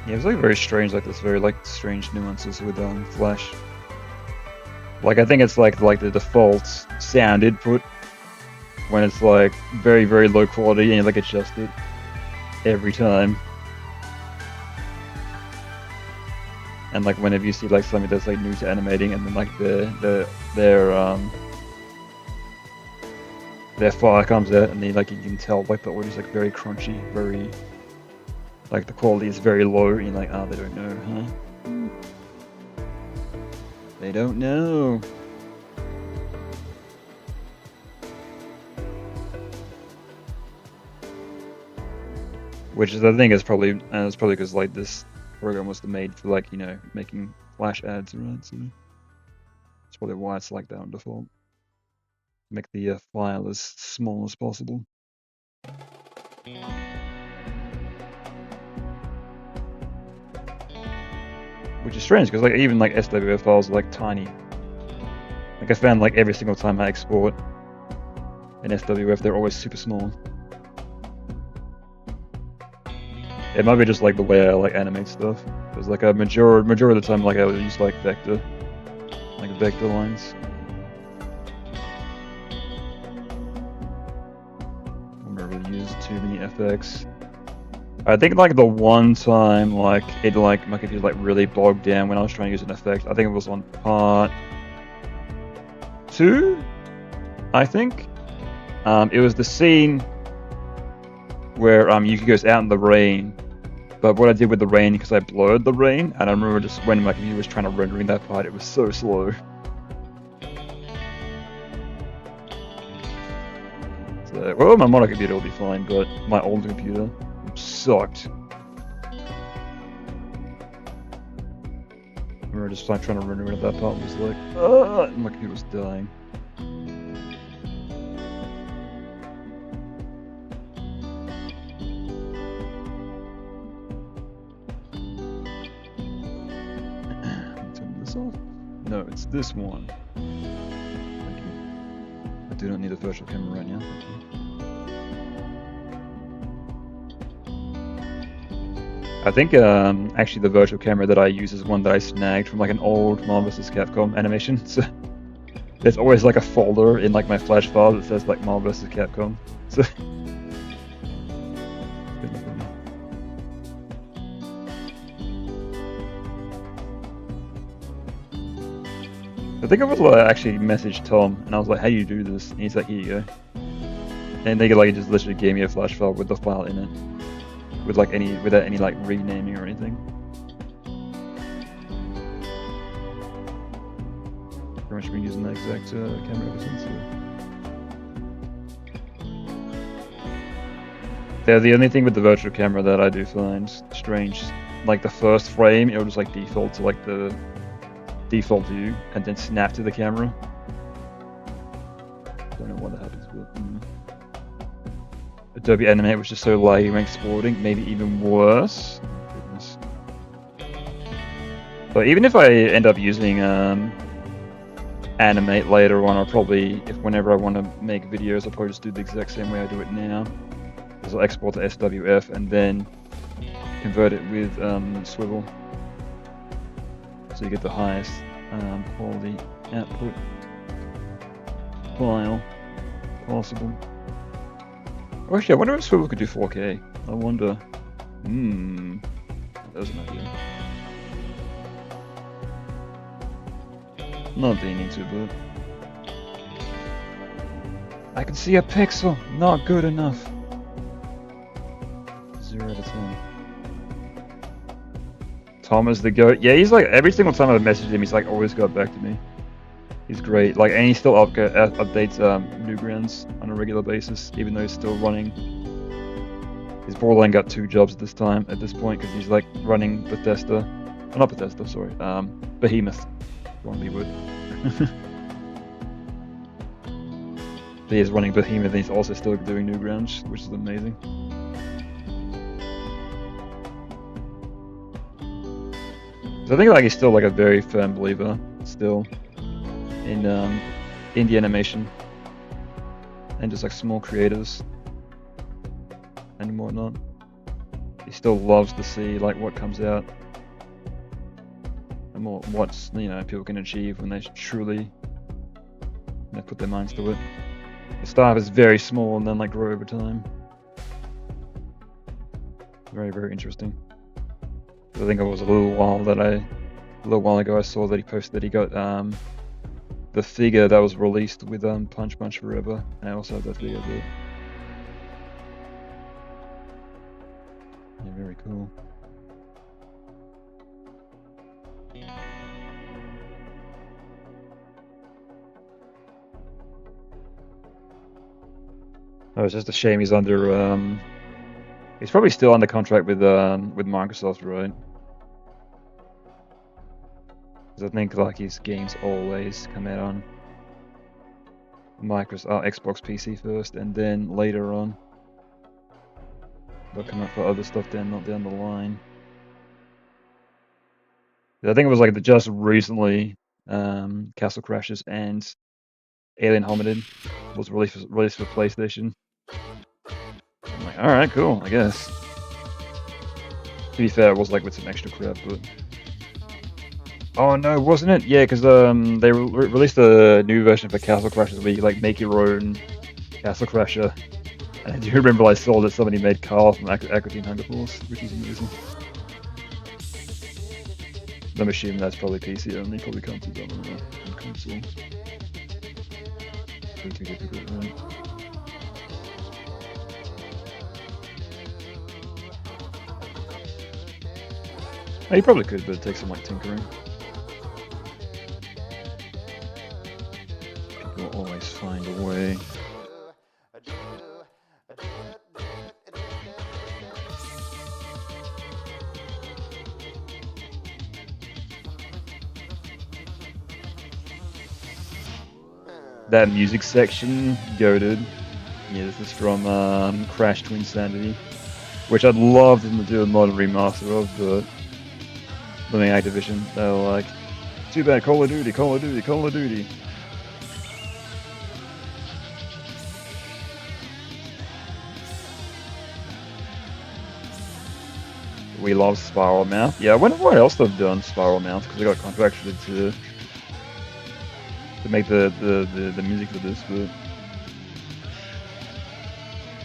Yeah, it's like very strange, like this very like strange nuances with Flash. Like I think it's like the default sound input when it's like very very low quality and you like adjust it every time. And like whenever you see like something that's like new to animating and then like their fire comes out and then like you can tell like the audio's like very crunchy, very like the quality is very low and you're like, oh, they don't know, huh? They don't know. Which is, I think, is probably because like this program was made for like, you know, making Flash ads, right? So that's probably why it's like that on default. Make the file as small as possible. Which is strange because like even like SWF files are like tiny. Like I found like every single time I export an SWF, they're always super small. It might be just like the way I like animate stuff. Because like a majority of the time, like I would use like vector lines. I never really used too many FX. I think like the one time like it like my computer like really bogged down when I was trying to use an effect. I think it was on part 2. I think it was the scene where Yuki goes out in the rain. But what I did with the rain, because I blurred the rain, and I remember just when my computer was trying to render that part, it was so slow. So, well, my modern computer will be fine, but my old computer sucked. I remember just like trying to render that part was like, my computer was dying. No, it's this one. Thank you. I do not need a virtual camera right now. I think actually the virtual camera that I use is one that I snagged from like an old Marvel vs. Capcom animation. So there's always like a folder in like my Flash file that says like Marvel vs. Capcom. So I think I was like actually messaged Tom and I was like, how do you do this? And he's like, here you go. And they like just literally gave me a Flash file with the file in it, with like without any like renaming or anything. Pretty much been using that exact camera ever since. Yeah, the only thing with the virtual camera that I do find strange, like the first frame, it'll just like default to like the default view and then snap to the camera. Don't know what that happens with Adobe Animate, which is so laggy when exporting, maybe even worse. Oh, goodness. But even if I end up using Animate later on, I'll probably, whenever I want to make videos, I'll probably just do the exact same way I do it now. I'll export to SWF and then convert it with Swivel. So you get the highest quality output file possible. Oh, actually, I wonder if Swivel could do 4K. I wonder. That was an idea. Not that you need to, but I can see a pixel. Not good enough. 0 out of 10. Tom is the goat. Yeah, he's like, every single time I've messaged him, he's like always got back to me. He's great. Like, and he still updates Newgrounds on a regular basis, even though he's still running. He's borderline got 2 jobs at this point, because he's like running Bethesda. Oh, not Bethesda, sorry. Behemoth. Wrong B word. He is running Behemoth, and he's also still doing Newgrounds, which is amazing. So I think like he's still like a very firm believer still in indie animation and just like small creators and whatnot. he still loves to see like what comes out and what's people can achieve when they truly put their minds to it. The start is very small and then like grow over time. Very, very interesting. I think it was a little while ago I saw that he posted that he got the figure that was released with Punch Punch Forever, and I also have that figure there. Yeah, very cool. Oh, it's just a shame he's under he's probably still under contract with Microsoft, right? Because I think like his games always come out on Xbox PC first, and then later on they'll come out for other stuff down the line. I think it was like just recently Castle Crashers and Alien Hominid was released for PlayStation. I'm like, all right, cool, I guess. To be fair, it was like with some extra crap, but oh no, wasn't it? Yeah, because they released a new version for Castle Crashers where you like make your own Castle Crasher. And I do remember I saw that somebody made Carl from Aqua Teen Hunger Force, which is amazing. I'm assuming that's probably PC only, probably can't do that on console. Too difficult, right? Oh, you probably could, but it takes some like tinkering. People always find a way. That music section, goated. Yeah, this is from Crash Twinsanity, which I'd love them to do a modern remaster of, but I mean Activision, they were like, too bad, Call of Duty, Call of Duty, Call of Duty. We love Spiral Mouth. Yeah, I wonder what else they've done Spiral Mouth, because they got contracted to make the music for this, but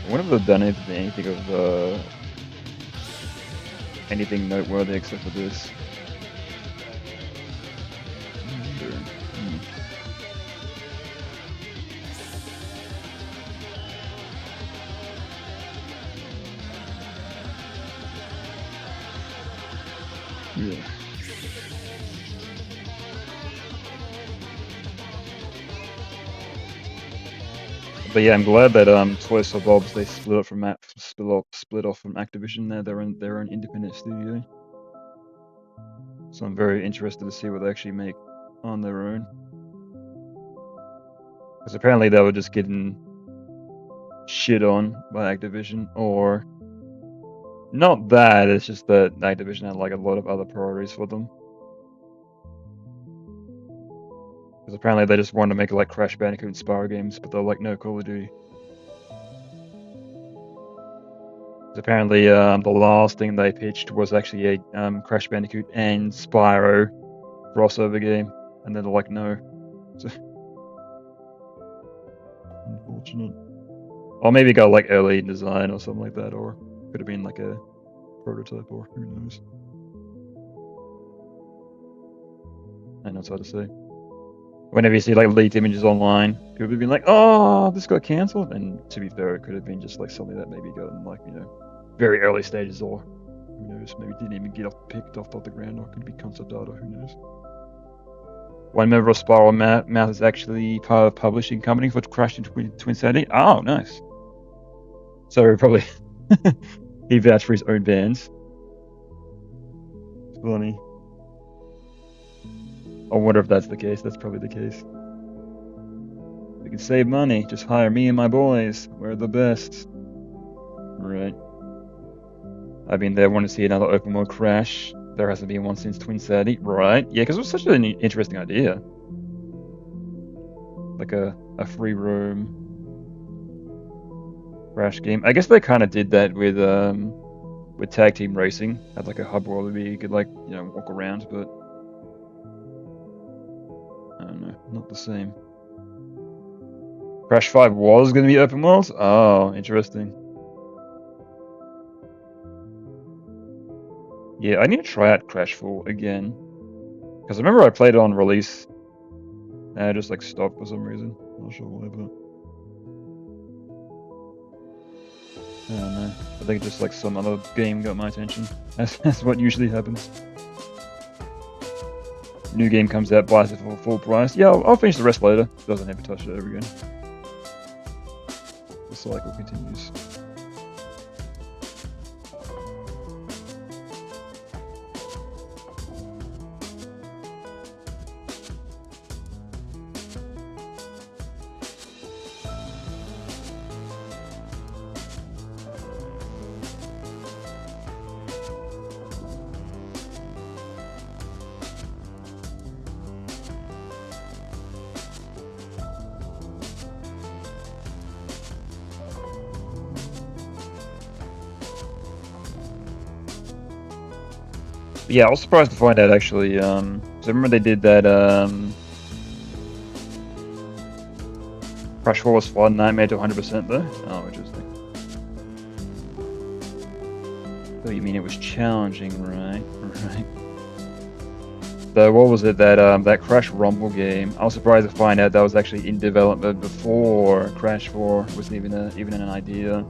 I wonder if they've done anything of anything noteworthy except for this. Yeah. But yeah, I'm glad that Toys for Bob's they split off from Activision. They're in their own independent studio. So I'm very interested to see what they actually make on their own. Because apparently they were just getting shit on by Activision, or not that, it's just that Activision had like a lot of other priorities for them. Because apparently they just wanted to make like Crash Bandicoot and Spyro games, but they're like, no, Call of Duty. Because apparently the last thing they pitched was actually a Crash Bandicoot and Spyro crossover game, and then they're like, no. So, unfortunate. Or maybe got like early design or something like that, or could have been like a prototype, or who knows. I know it's hard to say. Whenever you see like leaked images online, people have been like, oh, this got cancelled. And to be fair, it could have been just like something that maybe got in like, very early stages, or who knows, maybe didn't even get picked off the ground, or could be concept art, or who knows. One member of Spiral Mouth is actually part of a publishing company for Crash Twinsanity. Oh, nice. So probably he vouched for his own bands. It's funny. I wonder if that's the case. That's probably the case. We can save money. Just hire me and my boys. We're the best. Right. I mean, they want to see another open world Crash. There hasn't been one since Twinsanity. Right. Yeah, because it was such an interesting idea. Like a free roam Crash game. I guess they kind of did that with with tag team racing. Had like a hub world where you could like, you know, walk around, but I don't know, not the same. Crash 5 was going to be open world? Oh, interesting. Yeah, I need to try out Crash 4 again. Because I remember I played it on release. And I just like stopped for some reason. Not sure why, but I don't know. I think just like some other game got my attention. That's what usually happens. New game comes out, buys it for full price. Yeah, I'll finish the rest later. Doesn't ever touch it ever again. The cycle continues. Yeah, I was surprised to find out actually. So I remember they did that. Crash 4 was fun. Nightmare to 100% though. Oh, interesting. Oh, you mean it was challenging, right? Right. So what was it that that Crash Rumble game? I was surprised to find out that was actually in development before Crash 4 was even an idea.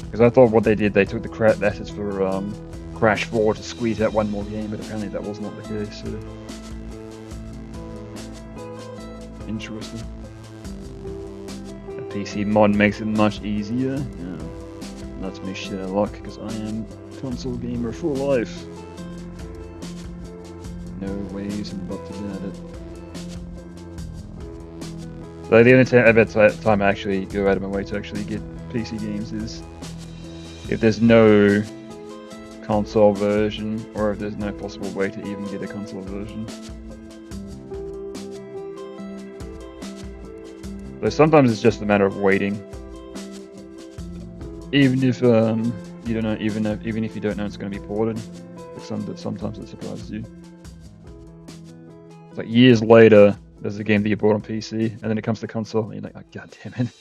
Because I thought what they did, they took the assets for Crash 4 to squeeze out one more game, but apparently that was not the case. So interesting. A PC mod makes it much easier. Yeah. That's me Sherlock, because I am console gamer for life. No ways and buts about it. So the only time I actually go out of my way to actually get PC games is if there's no console version, or if there's no possible way to even get a console version. So sometimes it's just a matter of waiting. Even if you don't know, even if you don't know it's going to be ported, sometimes it surprises you. It's like years later, there's a game that you bought on PC, and then it comes to console, and you're like, oh, god damn it!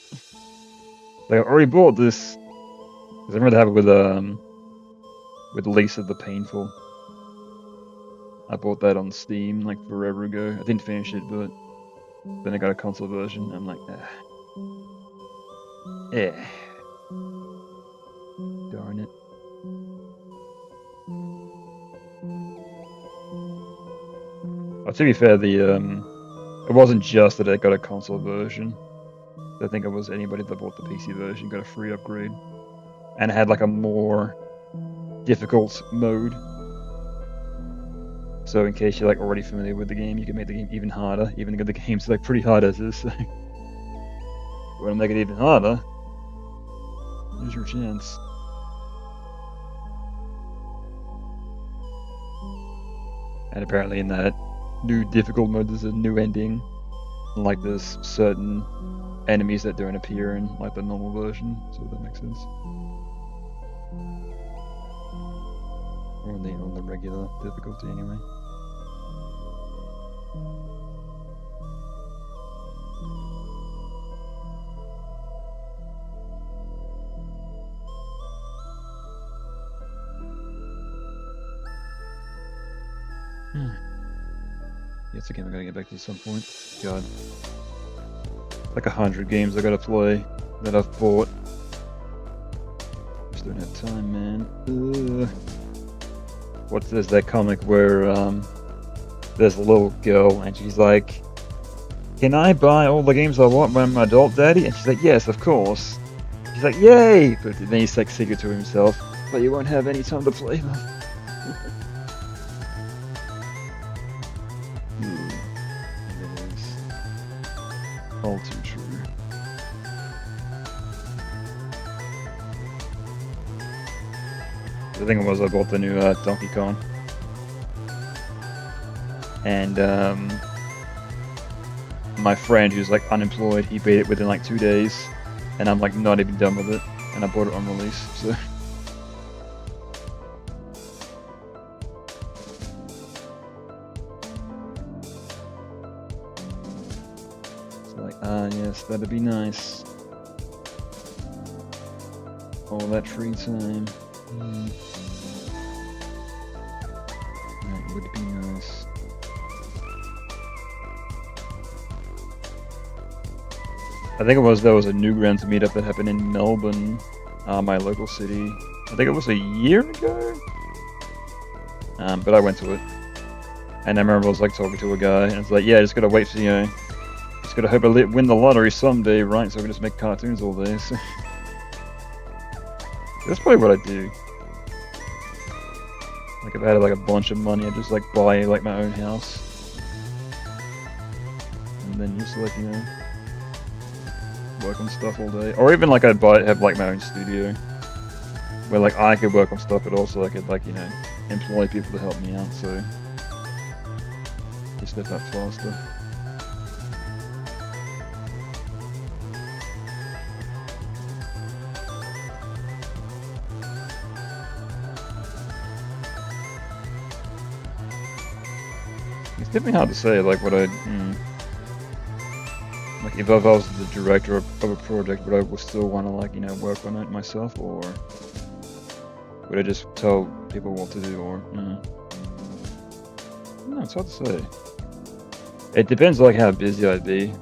Like I already bought this. Because I remember that happened with Lisa the Painful. I bought that on Steam like forever ago. I didn't finish it, but then I got a console version. And I'm like, darn it. Well, to be fair, it wasn't just that I got a console version. I think it was anybody that bought the PC version got a free upgrade, and it had like a more difficult mode. So in case you're like already familiar with the game, you can make the game even harder, even though the game's like pretty hard as is. So you want to make it even harder, here's your chance. And apparently in that new difficult mode, there's a new ending. And like there's certain enemies that don't appear in like the normal version, so that makes sense. Or on the regular difficulty anyway. Yeah, it's a game I gotta get back to at some point. God. Like 100 games I gotta play that I've bought. Just don't have time, man. What's this, that comic where there's a little girl and she's like, can I buy all the games I want when I'm an adult, Daddy? And she's like, yes, of course. He's like, yay! But then he's like secret to himself, but you won't have any time to play them. It is all too true. The thing was, I bought the new Donkey Kong, and my friend who's like unemployed, he beat it within like 2 days, and I'm like not even done with it, and I bought it on release, so like, ah, yes, that'd be nice. All that free time. That would be nice. I think there was a Newgrounds meetup that happened in Melbourne, my local city. I think it was a year ago. But I went to it. And I remember I was like talking to a guy, and it's like, yeah, just gotta wait for, just gotta hope I win the lottery someday, right? So we can just make cartoons all day. So that's probably what I do. Like if I had like a bunch of money, I'd just like buy like my own house, and then just like work on stuff all day. Or even like I'd have like my own studio, where like I could work on stuff, but also I could like employ people to help me out. So just step up faster. It's definitely hard to say, like, what like, if I was the director of a project, would I still want to, like, work on it myself, or would I just tell people what to do, or, No, it's hard to say. It depends, like, how busy I'd be.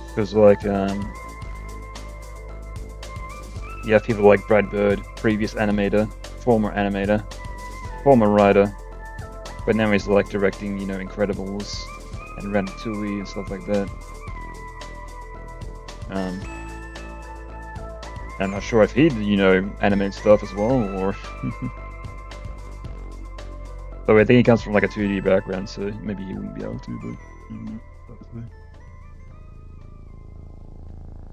Because, like, you have people like Brad Bird, previous animator, former writer, but now he's like directing, Incredibles and Ratatouille and stuff like that. I'm not sure if he'd, animate stuff as well, or... But I think he comes from like a 2D background, so maybe he wouldn't be able to, but...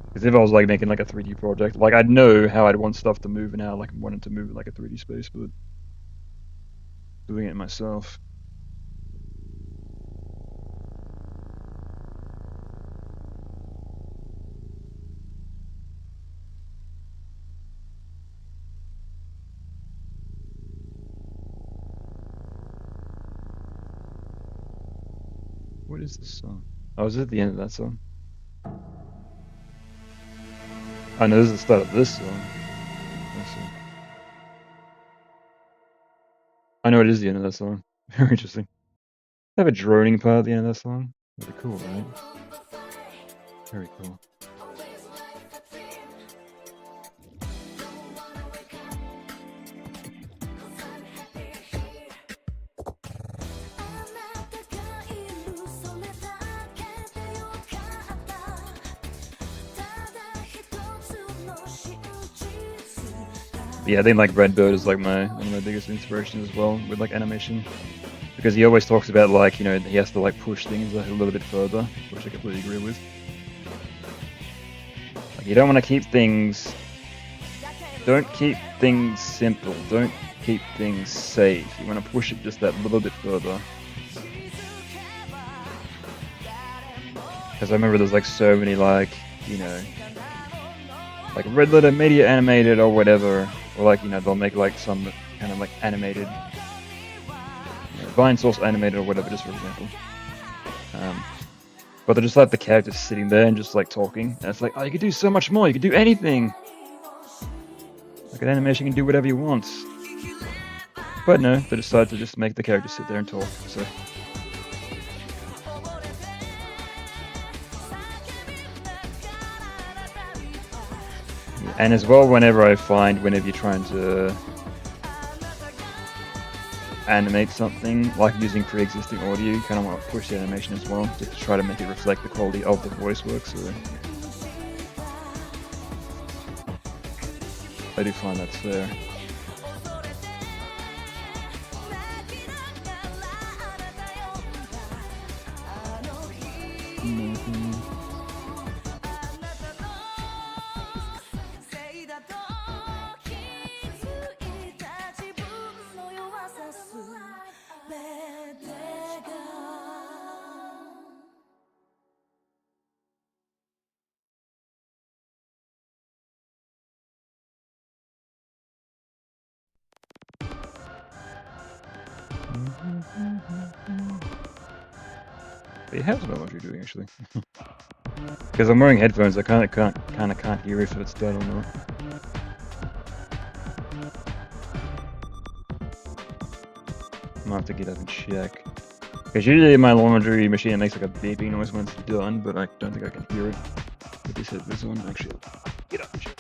Because if I was like making like a 3D project, like I'd know how I'd want stuff to move and how like I wanted to move in like a 3D space, but doing it myself. What is this song? Oh, is it the end of that song? I know this is the start of this song. I know it is the end of that song. Very interesting. They have a droning part at the end of that song. Really cool, right? Very cool. Yeah, I think like Red Bird is like one of my biggest inspirations as well with like animation, because he always talks about like he has to like push things like a little bit further, which I completely agree with. Like you don't want to keep things simple. Don't keep things safe. You want to push it just that little bit further. Because I remember there's like so many like like Red Letter Media animated or whatever. Or like, they'll make like some kind of like animated, Vinesource animated or whatever, just for example. But they're just like the characters sitting there and just like talking. And it's like, oh, you could do so much more. You could do anything. Like an animation can do whatever you want. But no, they decide to just make the characters sit there and talk. So. And as well, whenever you're trying to animate something, like using pre-existing audio, you kind of want to push the animation as well, just to try to make it reflect the quality of the voice work, so I do find that's fair. But yeah, how's my laundry doing actually? Because I'm wearing headphones, I kind of can't hear if it's done or not. I might have to get up and check. Because usually my laundry machine makes like a beeping noise when it's done, but I don't think I can hear it with this headphones on. Actually, get up and check.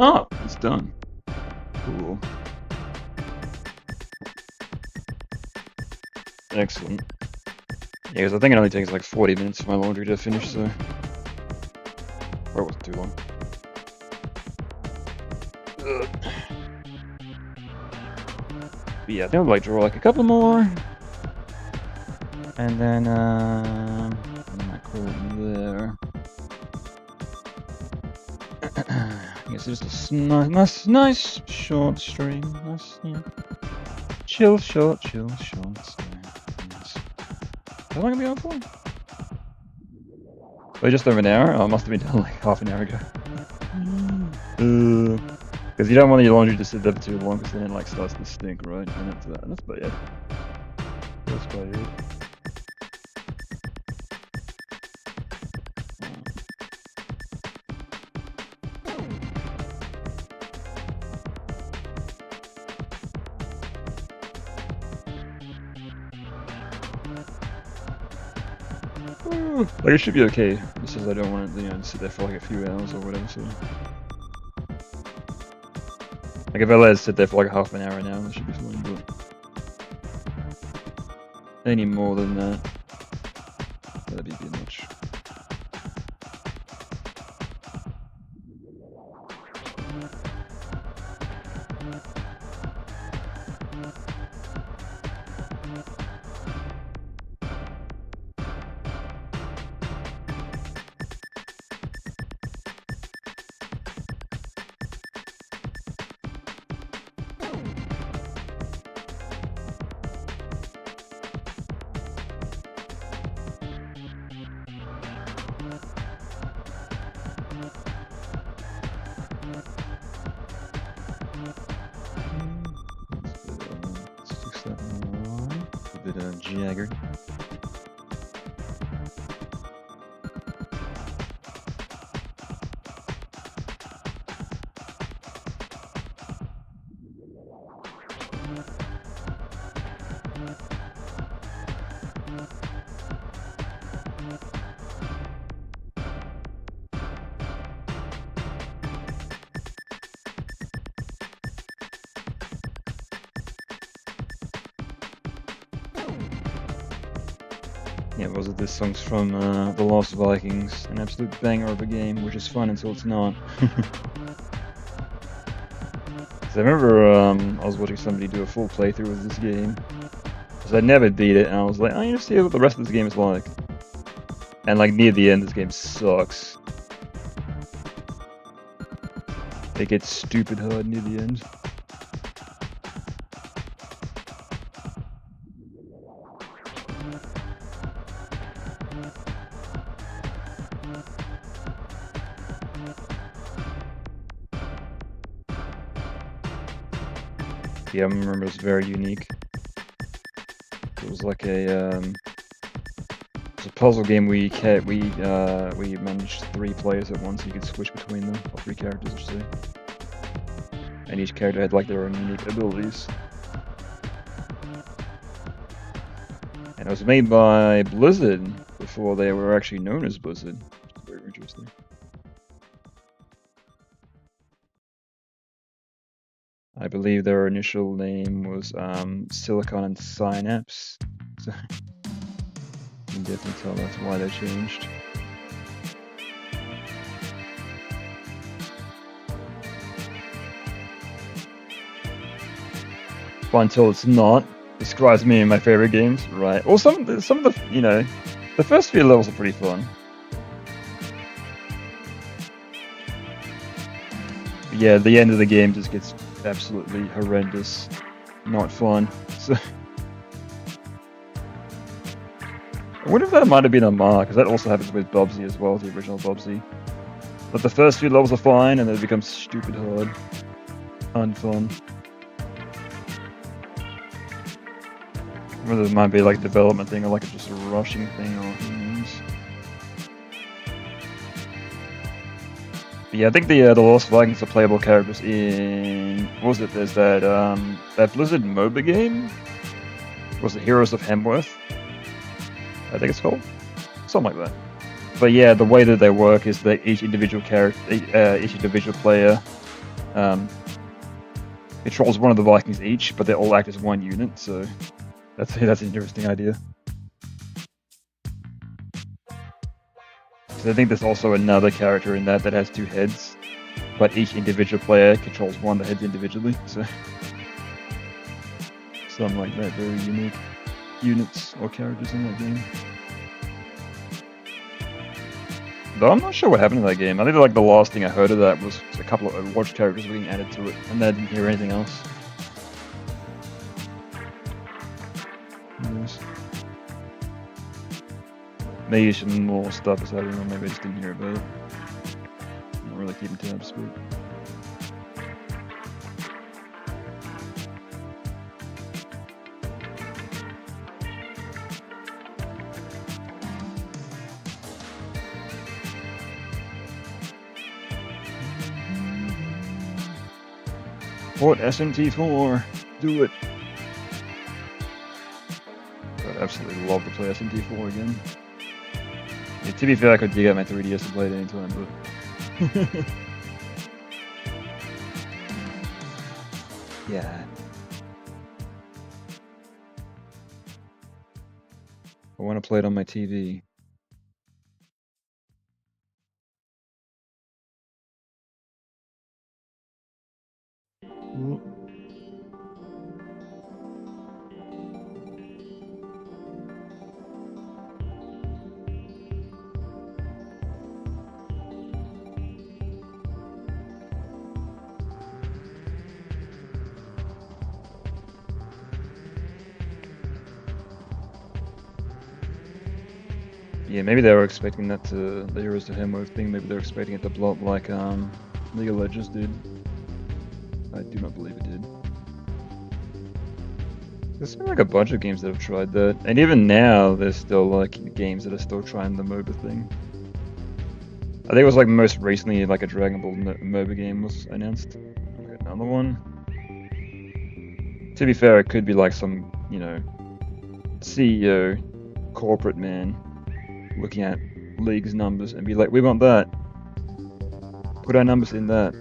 Oh, it's done. Cool. Excellent. Yeah, because I think it only takes like 40 minutes for my laundry to finish, so... Or it wasn't too long. But yeah, I think I'll like draw like a couple more. And then, I might call it there. I guess it's just a nice short stream. Nice, yeah. Chill short. So, yes. How long have we been on for? Oh, just over an hour? Oh, it must have been done like half an hour ago. Because you don't want your laundry to sit there for too long, because then it like starts to stink, right? And that's about it. That's about it. Like it should be okay. It's just I don't want it, to sit there for like a few hours or whatever. So, like if I let it sit there for like half an hour now, it should be fine. But any more than that, that'd be a bit much. Jaggered. Yeah, was it? This song's from The Lost Vikings, an absolute banger of a game, which is fun until it's not. I remember I was watching somebody do a full playthrough of this game, because I never beat it, and I was like, I need to see what the rest of this game is like. And like near the end, this game sucks. It gets stupid hard near the end. Yeah, I remember it was very unique. It was like a puzzle game we managed 3 players at once. So you could switch between them, or 3 characters, I should say. And each character had like their own unique abilities. And it was made by Blizzard before they were actually known as Blizzard. Very interesting. I believe their initial name was Silicon and Synapse. So you can definitely tell that's why they changed. Fun until it's not. Describes me in my favorite games, right? Well, some of the the first few levels are pretty fun. Yeah, the end of the game just gets absolutely horrendous, not fun. So I wonder if that might have been a mark, because that also happens with Bubsy as well, the original Bubsy. But the first few levels are fine, and then it becomes stupid hard. Unfun. Whether it might be like a development thing or like just a rushing thing or who knows. But yeah, I think the Lost Vikings are playable characters in, what was it? There's that Blizzard MOBA game. Was it Heroes of Hemworth? I think it's called something like that. But yeah, the way that they work is that each individual character, each individual player, controls one of the Vikings each, but they all act as one unit. So that's an interesting idea. So I think there's also another character in that has two heads, but each individual player controls one of the heads individually. So something like that, very unique units or characters in that game. Though I'm not sure what happened in that game. I think like the last thing I heard of that was a couple of Overwatch characters being added to it, and I didn't hear anything else. Yes. Maybe some more stuff is happening, or maybe I just didn't hear about it. I'm not really keeping tabs, but... Port SMT4, do it. I'd absolutely love to play SMT4 again. Yeah, to be fair, I could dig out my 3DS to play it anytime, but... yeah. I want to play it on my TV. Yeah, maybe they were expecting that to the Heroes of Hemworth thing. Maybe they're expecting it to blow up like League of Legends did. I do not believe it did. There's been like a bunch of games that have tried that, and even now there's still like games that are still trying the MOBA thing. I think it was like most recently like a Dragon Ball MOBA game was announced. Okay, another one. To be fair, it could be like some, you know, CEO, corporate man looking at League's numbers and be like, we want that. Put our numbers in that.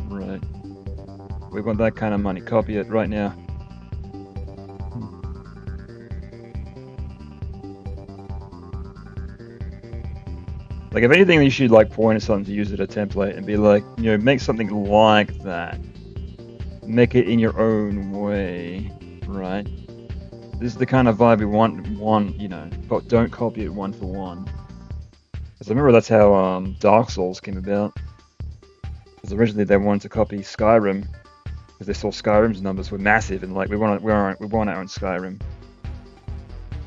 Right. We want that kind of money. Copy it right now. Like, if anything, you should like point at something to use as a template and be like, you know, make something like that. Make it in your own way, right? This is the kind of vibe we want, you know, but don't copy it one for one. Because I remember that's how Dark Souls came about. Because originally they wanted to copy Skyrim, because they saw Skyrim's numbers were massive, and like we want our own Skyrim.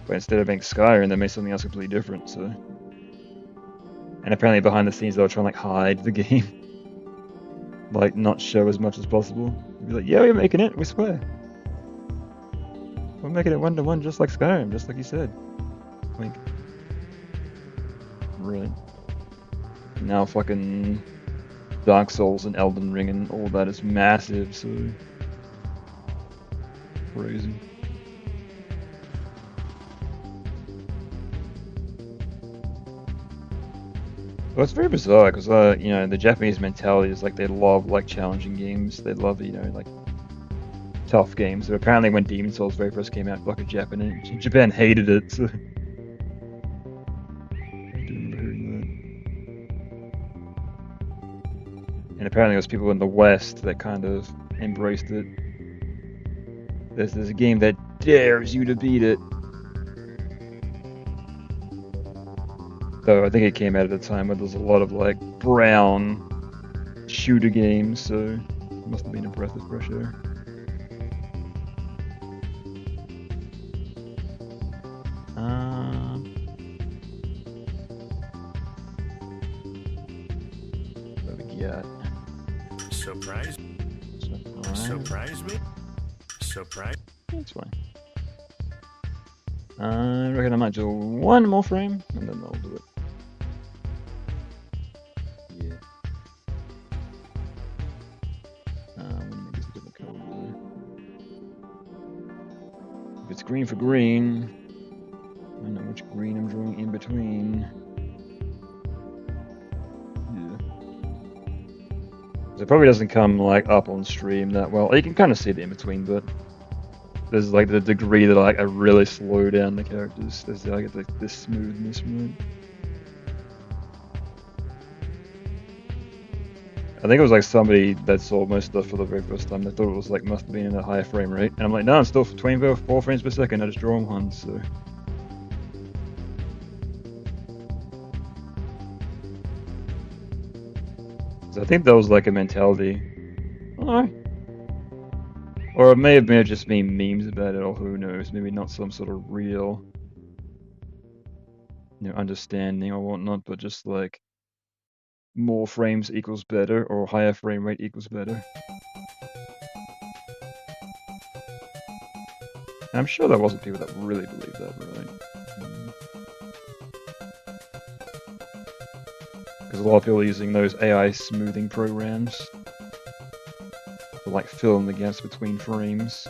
But instead of being Skyrim, they made something else completely different. So, and apparently behind the scenes they were trying to like hide the game, like not show as much as possible. Be like, yeah, we're making it, we swear. We're making it 1-to-1 just like Skyrim, just like you said. Like, right. Now fucking Dark Souls and Elden Ring and all that is massive, so... crazy. Well, it's very bizarre, because, you know, the Japanese mentality is like they love, like, challenging games. They love, you know, like, tough games. But apparently when Demon's Souls very first came out, like, Japan hated it, so... I do remember hearing that. And apparently it was people in the West that kind of embraced it. There's a game that dares you to beat it. Though I think it came out at a time where there was a lot of like brown shooter games, so it must have been a breath of fresh air. got? Surprise me. Surprise. That's fine. I reckon I might do one more frame, and then I'll do it. Yeah. Let me make this a different color. If it's green for green, I don't know which green I'm drawing in between. Yeah. So it probably doesn't come like up on stream that well. You can kind of see the in between, but there's like the degree that I really slow down the characters. There's like this smoothness, right? I think it was like somebody that saw most stuff for the very first time. They thought it was like must have been in a higher frame rate, and I'm like, no, I'm still 24 frames per second. I just draw them once, so. So I think that was like a mentality. Alright. Or it may have been just been memes about it, or who knows, maybe not some sort of real, understanding or whatnot, but just like more frames equals better, or higher frame rate equals better. And I'm sure there wasn't people that really believe that, right? Because a lot of people are using those AI smoothing programs to like fill in the gaps between frames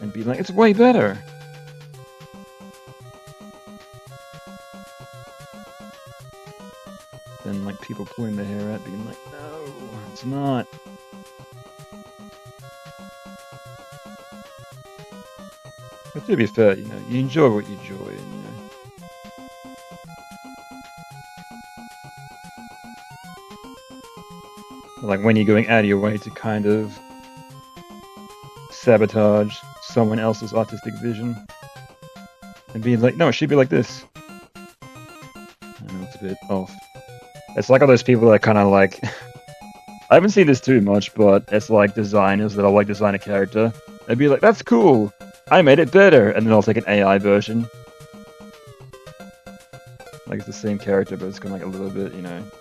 and be like, it's way better. Then like people pulling their hair out being like, no, it's not. But to be fair, you enjoy what you enjoy, and like when you're going out of your way to kind of sabotage someone else's artistic vision and being like, no, it should be like this. I know it's a bit off. It's like all those people that kind of like, I haven't seen this too much, but it's like designers that'll like design a character and be like, that's cool, I made it better, and then I'll take an AI version. Like it's the same character, but it's got like a little bit,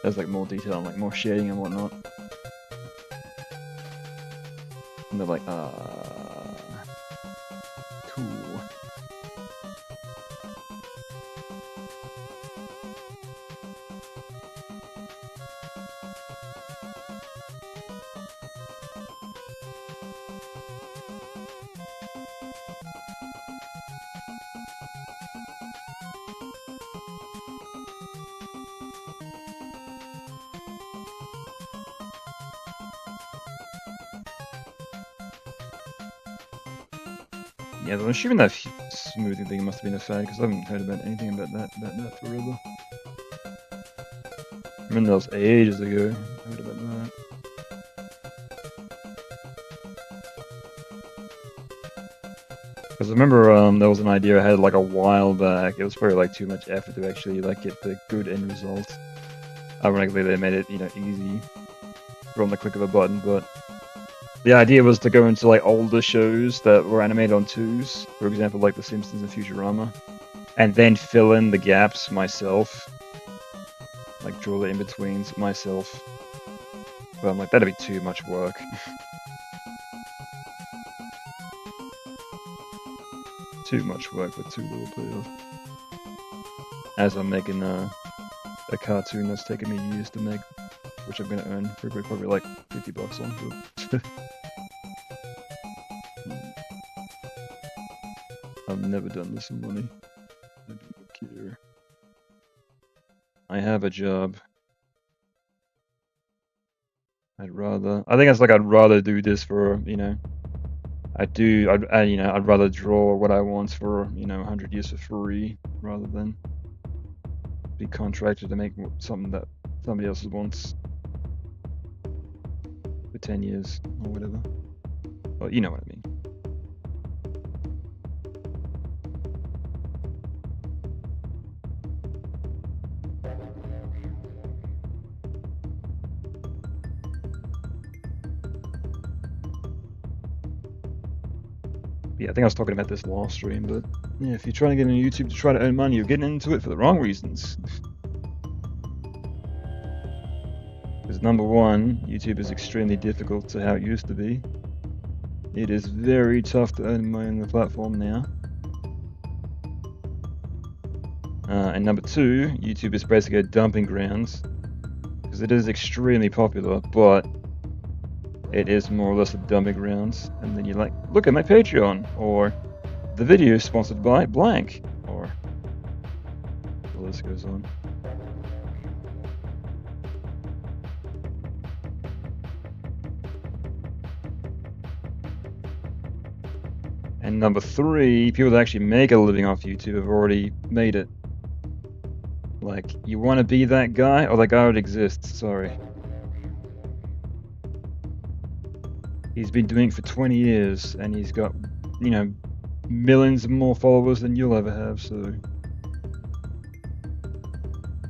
there's like more detail and like more shading and whatnot. And they're like, cool. Yeah, I'm assuming that smoothing thing must have been a fad, because I haven't heard about anything about that forever. I remember that was ages ago. I heard about that. Because I remember there was an idea I had like a while back. It was probably like too much effort to actually like get the good end result. Ironically, they made it easy from the click of a button, but the idea was to go into like older shows that were animated on 2s, for example like The Simpsons and Futurama, and then fill in the gaps myself, like draw the in-betweens myself. But I'm like, that'd be too much work. Too much work with too little payoff. As I'm making a cartoon that's taken me years to make, which I'm gonna earn probably like $50 on. But I've never done this for money. I don't care. I have a job. I think it's like I'd rather do this for, I'd rather draw what I want for, 100 years for free, rather than be contracted to make something that somebody else wants for 10 years, or whatever. Well, you know what I mean. Yeah, I think I was talking about this last stream, but yeah, if you're trying to get into YouTube to try to earn money, you're getting into it for the wrong reasons. Because Because number one, YouTube is extremely difficult to how it used to be. It is very tough to earn money on the platform now. And number two, YouTube is basically a dumping grounds. Because it is extremely popular, but it is more or less a dumping grounds. And then you're like, look at my Patreon, or the video is sponsored by blank, or the list goes on. And number three, people that actually make a living off YouTube have already made it. Like, you want to be that guy? Oh, that guy already exists, sorry. He's been doing it for 20 years, and he's got, you know, millions more followers than you'll ever have, so... And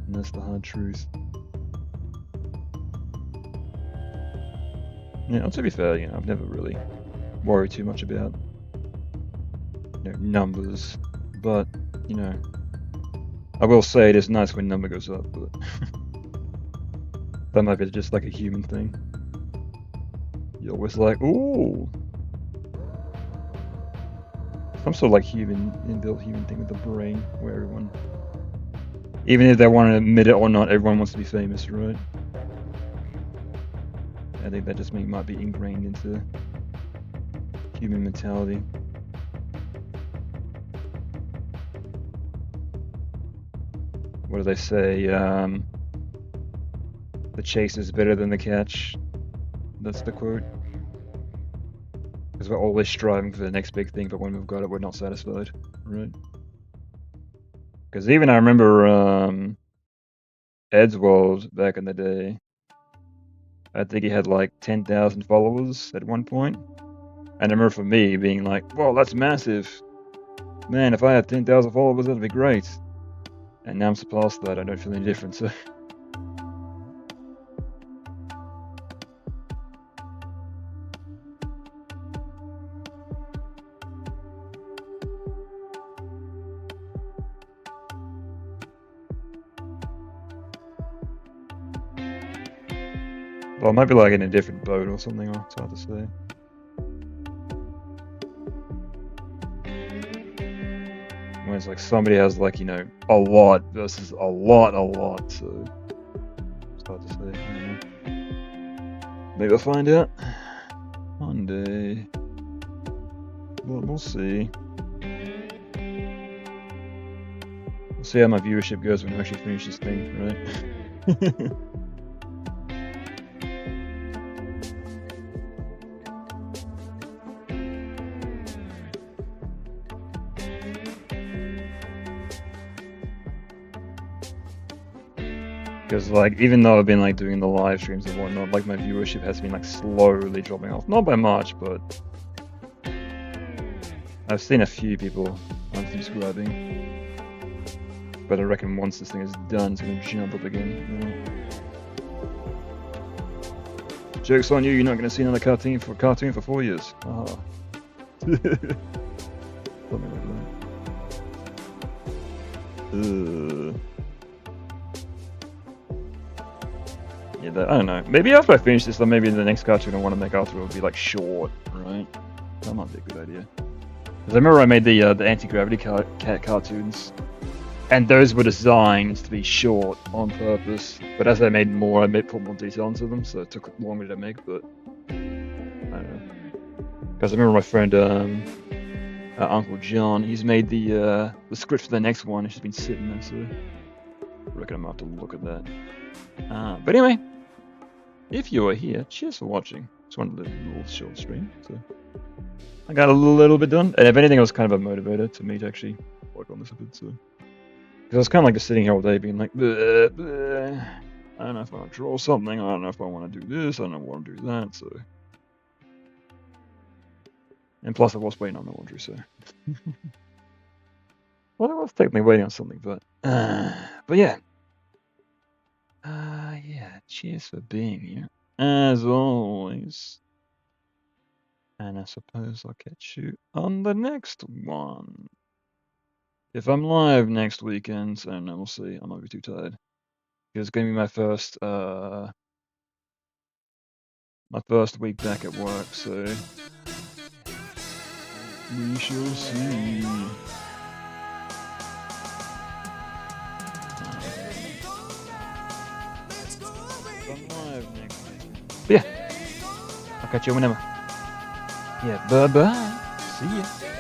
that's the hard truth. Yeah, to be fair, you know, I've never really worried too much about, you know, numbers, but, you know, I will say it is nice when number goes up, but that might be just like a human thing. You're always like, ooh! Some sort of like inbuilt human thing with the brain, where everyone, even if they want to admit it or not, everyone wants to be famous, right? I think that just might be ingrained into human mentality. What do they say? The chase is better than the catch. That's the quote. Because we're always striving for the next big thing, but when we've got it, we're not satisfied, right? Because even I remember Eddsworld back in the day. I think he had like 10,000 followers at one point. And I remember for me being like, "Whoa, that's massive! Man, if I had 10,000 followers, that'd be great." And now I'm surpassed that. I don't feel any different. So. Well, I might be like in a different boat or something, or it's hard to say. When it's like somebody has like, you know, a lot versus a lot, so it's hard to say. I don't know. Maybe I'll find out one day. Well, we'll see. We'll see how my viewership goes when I actually finish this thing, right? Because like, even though I've been like doing the live streams and whatnot, like my viewership has been like slowly dropping off. Not by much, but I've seen a few people unsubscribing. But I reckon once this thing is done, it's gonna jump up again. Joke's on you, you're not gonna see another cartoon for 4 years. Oh. Something like that. Yeah, I don't know. Maybe after I finish this, then maybe the next cartoon I want to make after will be like short, right? That might be a good idea. Because I remember I made the anti-gravity cat cartoons, and those were designed to be short on purpose. But as I made more, I put more detail into them, so it took longer to make. But I don't know. Because I remember my friend Uncle John, he's made the script for the next one. It's just been sitting there, so I reckon I'm gonna have to look at that. But anyway, if you are here, cheers for watching. Just wanted a little short stream, so I got a little bit done. And if anything, it was kind of a motivator to me to actually work on this a bit. So, because I was kind of like just sitting here all day, being like, bleh, bleh. I don't know if I want to draw something. I don't know if I want to do this. I don't want to do that. So, and plus, I was waiting on the laundry. So, well, I was technically waiting on something, but yeah. Yeah, cheers for being here, as always. And I suppose I'll catch you on the next one. If I'm live next weekend, I don't know, we'll see. I might be too tired. It's going to be my first my first week back at work, so we shall see. Live next week. But yeah, I'll catch you whenever. Yeah, bye bye. See ya.